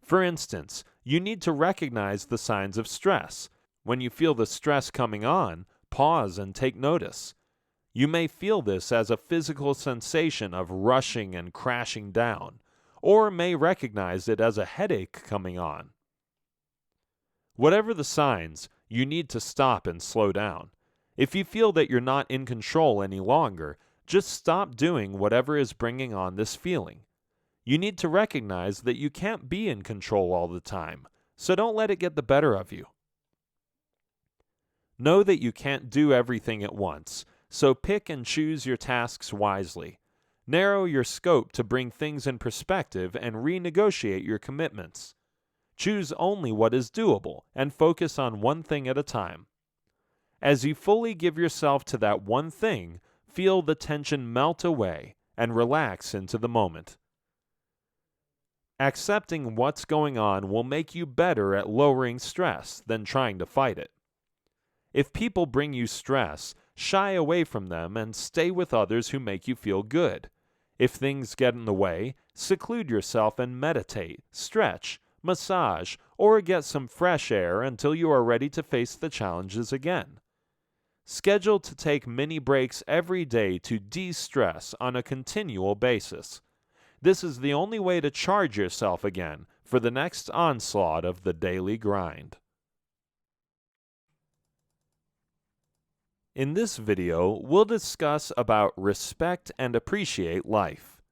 For instance, you need to recognize the signs of stress. When you feel the stress coming on, pause and take notice. You may feel this as a physical sensation of rushing and crashing down, or may recognize it as a headache coming on. Whatever the signs, you need to stop and slow down. If you feel that you're not in control any longer, just stop doing whatever is bringing on this feeling. You need to recognize that you can't be in control all the time, so don't let it get the better of you. Know that you can't do everything at once, so pick and choose your tasks wisely. Narrow your scope to bring things in perspective and renegotiate your commitments. Choose only what is doable and focus on one thing at a time. As you fully give yourself to that one thing, feel the tension melt away and relax into the moment. Accepting what's going on will make you better at lowering stress than trying to fight it. If people bring you stress, shy away from them and stay with others who make you feel good. If things get in the way, seclude yourself and meditate, stretch, massage, or get some fresh air until you are ready to face the challenges again. Schedule to take mini breaks every day to de-stress on a continual basis. This is the only way to charge yourself again for the next onslaught of the daily grind. In this video, we'll discuss about respect and appreciate life.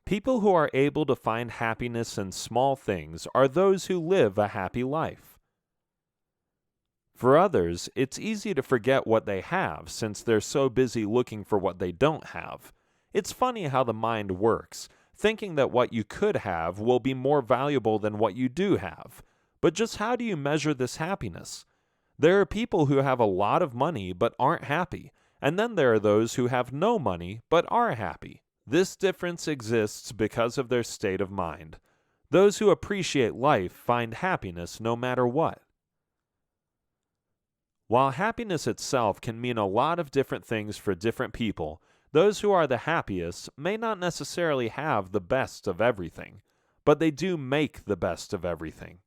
People who are able to find happiness in small things are those who live a happy life. For others, it's easy to forget what they have since they're so busy looking for what they don't have. It's funny how the mind works, thinking that what you could have will be more valuable than what you do have. But just how do you measure this happiness? There are people who have a lot of money but aren't happy, and then there are those who have no money but are happy. This difference exists because of their state of mind. Those who appreciate life find happiness no matter what. While happiness itself can mean a lot of different things for different people, those who are the happiest may not necessarily have the best of everything, but they do make the best of everything.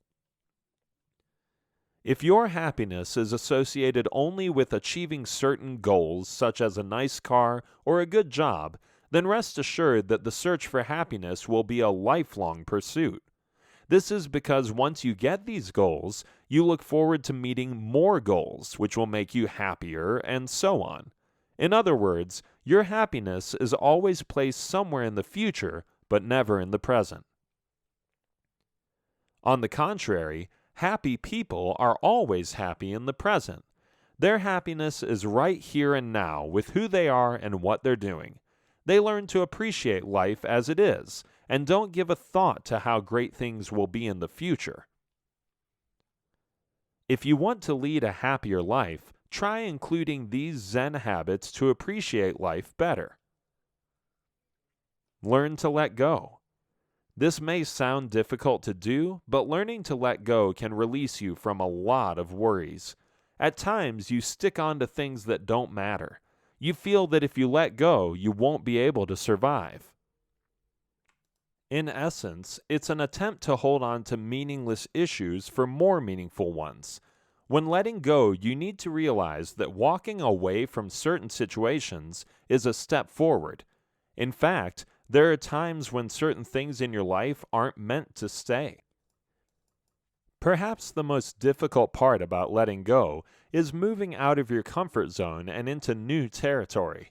If your happiness is associated only with achieving certain goals, such as a nice car or a good job, then rest assured that the search for happiness will be a lifelong pursuit. This is because once you get these goals, you look forward to meeting more goals, which will make you happier, and so on. In other words, your happiness is always placed somewhere in the future, but never in the present. On the contrary, happy people are always happy in the present. Their happiness is right here and now with who they are and what they're doing. They learn to appreciate life as it is, and don't give a thought to how great things will be in the future. If you want to lead a happier life, try including these Zen habits to appreciate life better. Learn to let go. This may sound difficult to do, but learning to let go can release you from a lot of worries. At times, you stick on to things that don't matter. You feel that if you let go, you won't be able to survive. In essence, it's an attempt to hold on to meaningless issues for more meaningful ones. When letting go, you need to realize that walking away from certain situations is a step forward. In fact, there are times when certain things in your life aren't meant to stay. Perhaps the most difficult part about letting go is moving out of your comfort zone and into new territory.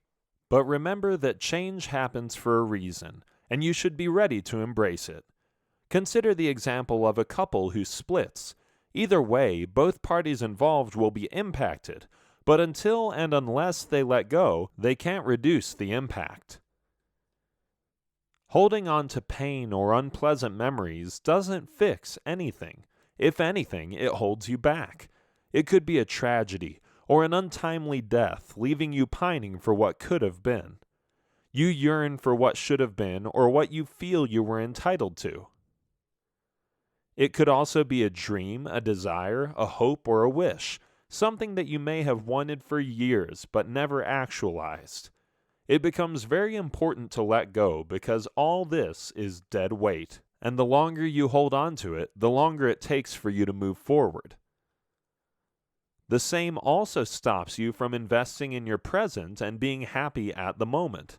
But remember that change happens for a reason, and you should be ready to embrace it. Consider the example of a couple who splits. Either way, both parties involved will be impacted, but until and unless they let go, they can't reduce the impact. Holding on to pain or unpleasant memories doesn't fix anything. If anything, it holds you back. It could be a tragedy or an untimely death, leaving you pining for what could have been. You yearn for what should have been or what you feel you were entitled to. It could also be a dream, a desire, a hope, or a wish, something that you may have wanted for years but never actualized. It becomes very important to let go because all this is dead weight, and the longer you hold on to it, the longer it takes for you to move forward. The same also stops you from investing in your present and being happy at the moment.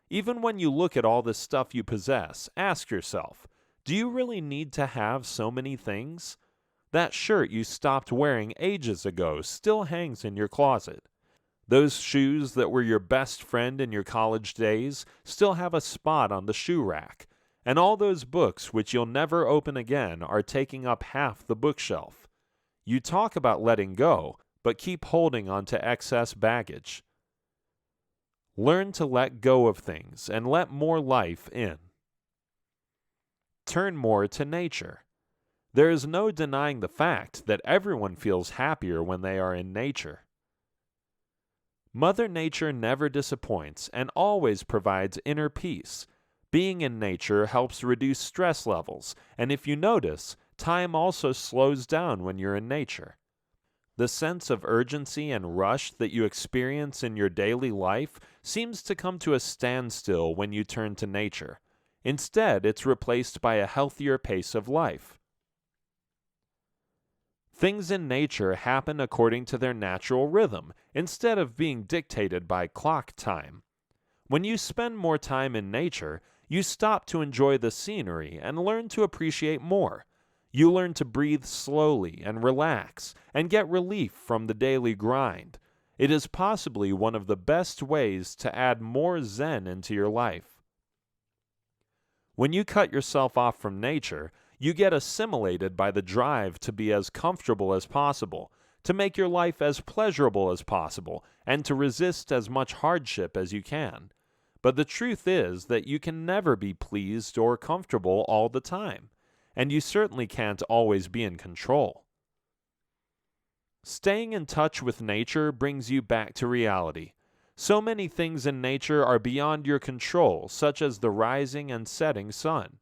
Even when you look at all the stuff you possess, ask yourself, do you really need to have so many things? That shirt you stopped wearing ages ago still hangs in your closet. Those shoes that were your best friend in your college days still have a spot on the shoe rack. And all those books which you'll never open again are taking up half the bookshelf. You talk about letting go, but keep holding on to excess baggage. Learn to let go of things and let more life in. Turn more to nature. There is no denying the fact that everyone feels happier when they are in nature. Mother Nature never disappoints and always provides inner peace. Being in nature helps reduce stress levels, and if you notice, time also slows down when you're in nature. The sense of urgency and rush that you experience in your daily life seems to come to a standstill when you turn to nature. Instead, it's replaced by a healthier pace of life. Things in nature happen according to their natural rhythm instead of being dictated by clock time. When you spend more time in nature, you stop to enjoy the scenery and learn to appreciate more. You learn to breathe slowly and relax and get relief from the daily grind. It is possibly one of the best ways to add more Zen into your life. When you cut yourself off from nature, you get assimilated by the drive to be as comfortable as possible, to make your life as pleasurable as possible, and to resist as much hardship as you can. But the truth is that you can never be pleased or comfortable all the time, and you certainly can't always be in control. Staying in touch with nature brings you back to reality. So many things in nature are beyond your control, such as the rising and setting sun.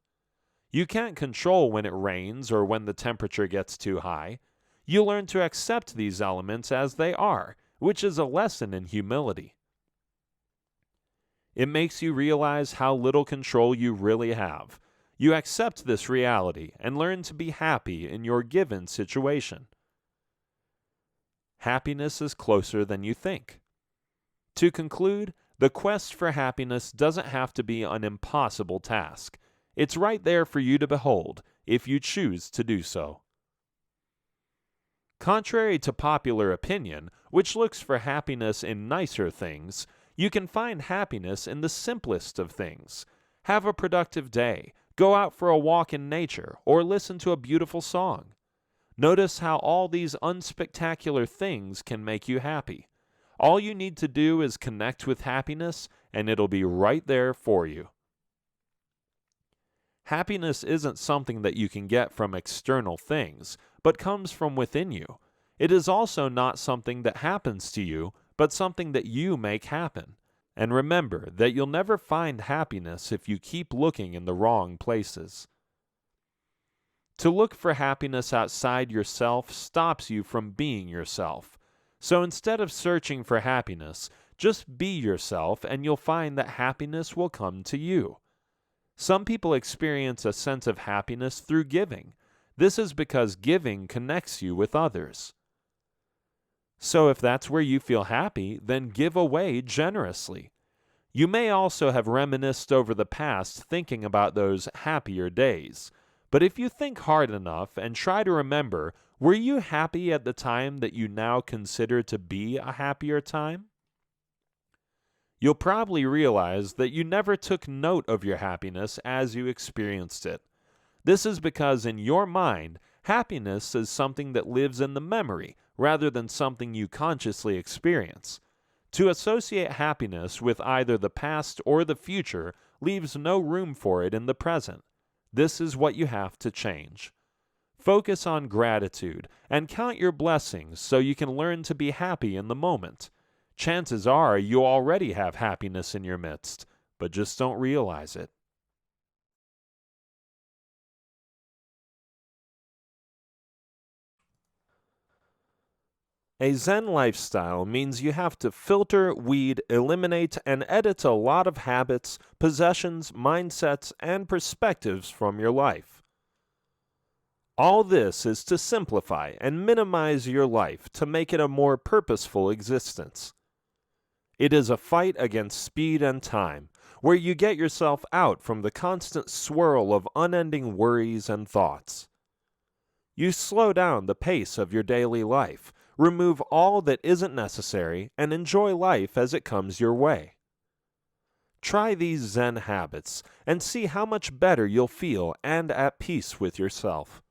You can't control when it rains or when the temperature gets too high. You learn to accept these elements as they are, which is a lesson in humility. It makes you realize how little control you really have. You accept this reality and learn to be happy in your given situation. Happiness is closer than you think. To conclude, the quest for happiness doesn't have to be an impossible task. It's right there for you to behold, if you choose to do so. Contrary to popular opinion, which looks for happiness in nicer things, you can find happiness in the simplest of things. Have a productive day, go out for a walk in nature, or listen to a beautiful song. Notice how all these unspectacular things can make you happy. All you need to do is connect with happiness, and it'll be right there for you. Happiness isn't something that you can get from external things, but comes from within you. It is also not something that happens to you, but something that you make happen. And remember that you'll never find happiness if you keep looking in the wrong places. To look for happiness outside yourself stops you from being yourself. So instead of searching for happiness, just be yourself and you'll find that happiness will come to you. Some people experience a sense of happiness through giving. This is because giving connects you with others. So if that's where you feel happy, then give away generously. You may also have reminisced over the past thinking about those happier days. But if you think hard enough and try to remember, were you happy at the time that you now consider to be a happier time? You'll probably realize that you never took note of your happiness as you experienced it. This is because in your mind, happiness is something that lives in the memory rather than something you consciously experience. To associate happiness with either the past or the future leaves no room for it in the present. This is what you have to change. Focus on gratitude and count your blessings so you can learn to be happy in the moment. Chances are you already have happiness in your midst, but just don't realize it. A Zen lifestyle means you have to filter, weed, eliminate, and edit a lot of habits, possessions, mindsets, and perspectives from your life. All this is to simplify and minimize your life to make it a more purposeful existence. It is a fight against speed and time, where you get yourself out from the constant swirl of unending worries and thoughts. You slow down the pace of your daily life, remove all that isn't necessary, and enjoy life as it comes your way. Try these Zen habits and see how much better you'll feel and at peace with yourself.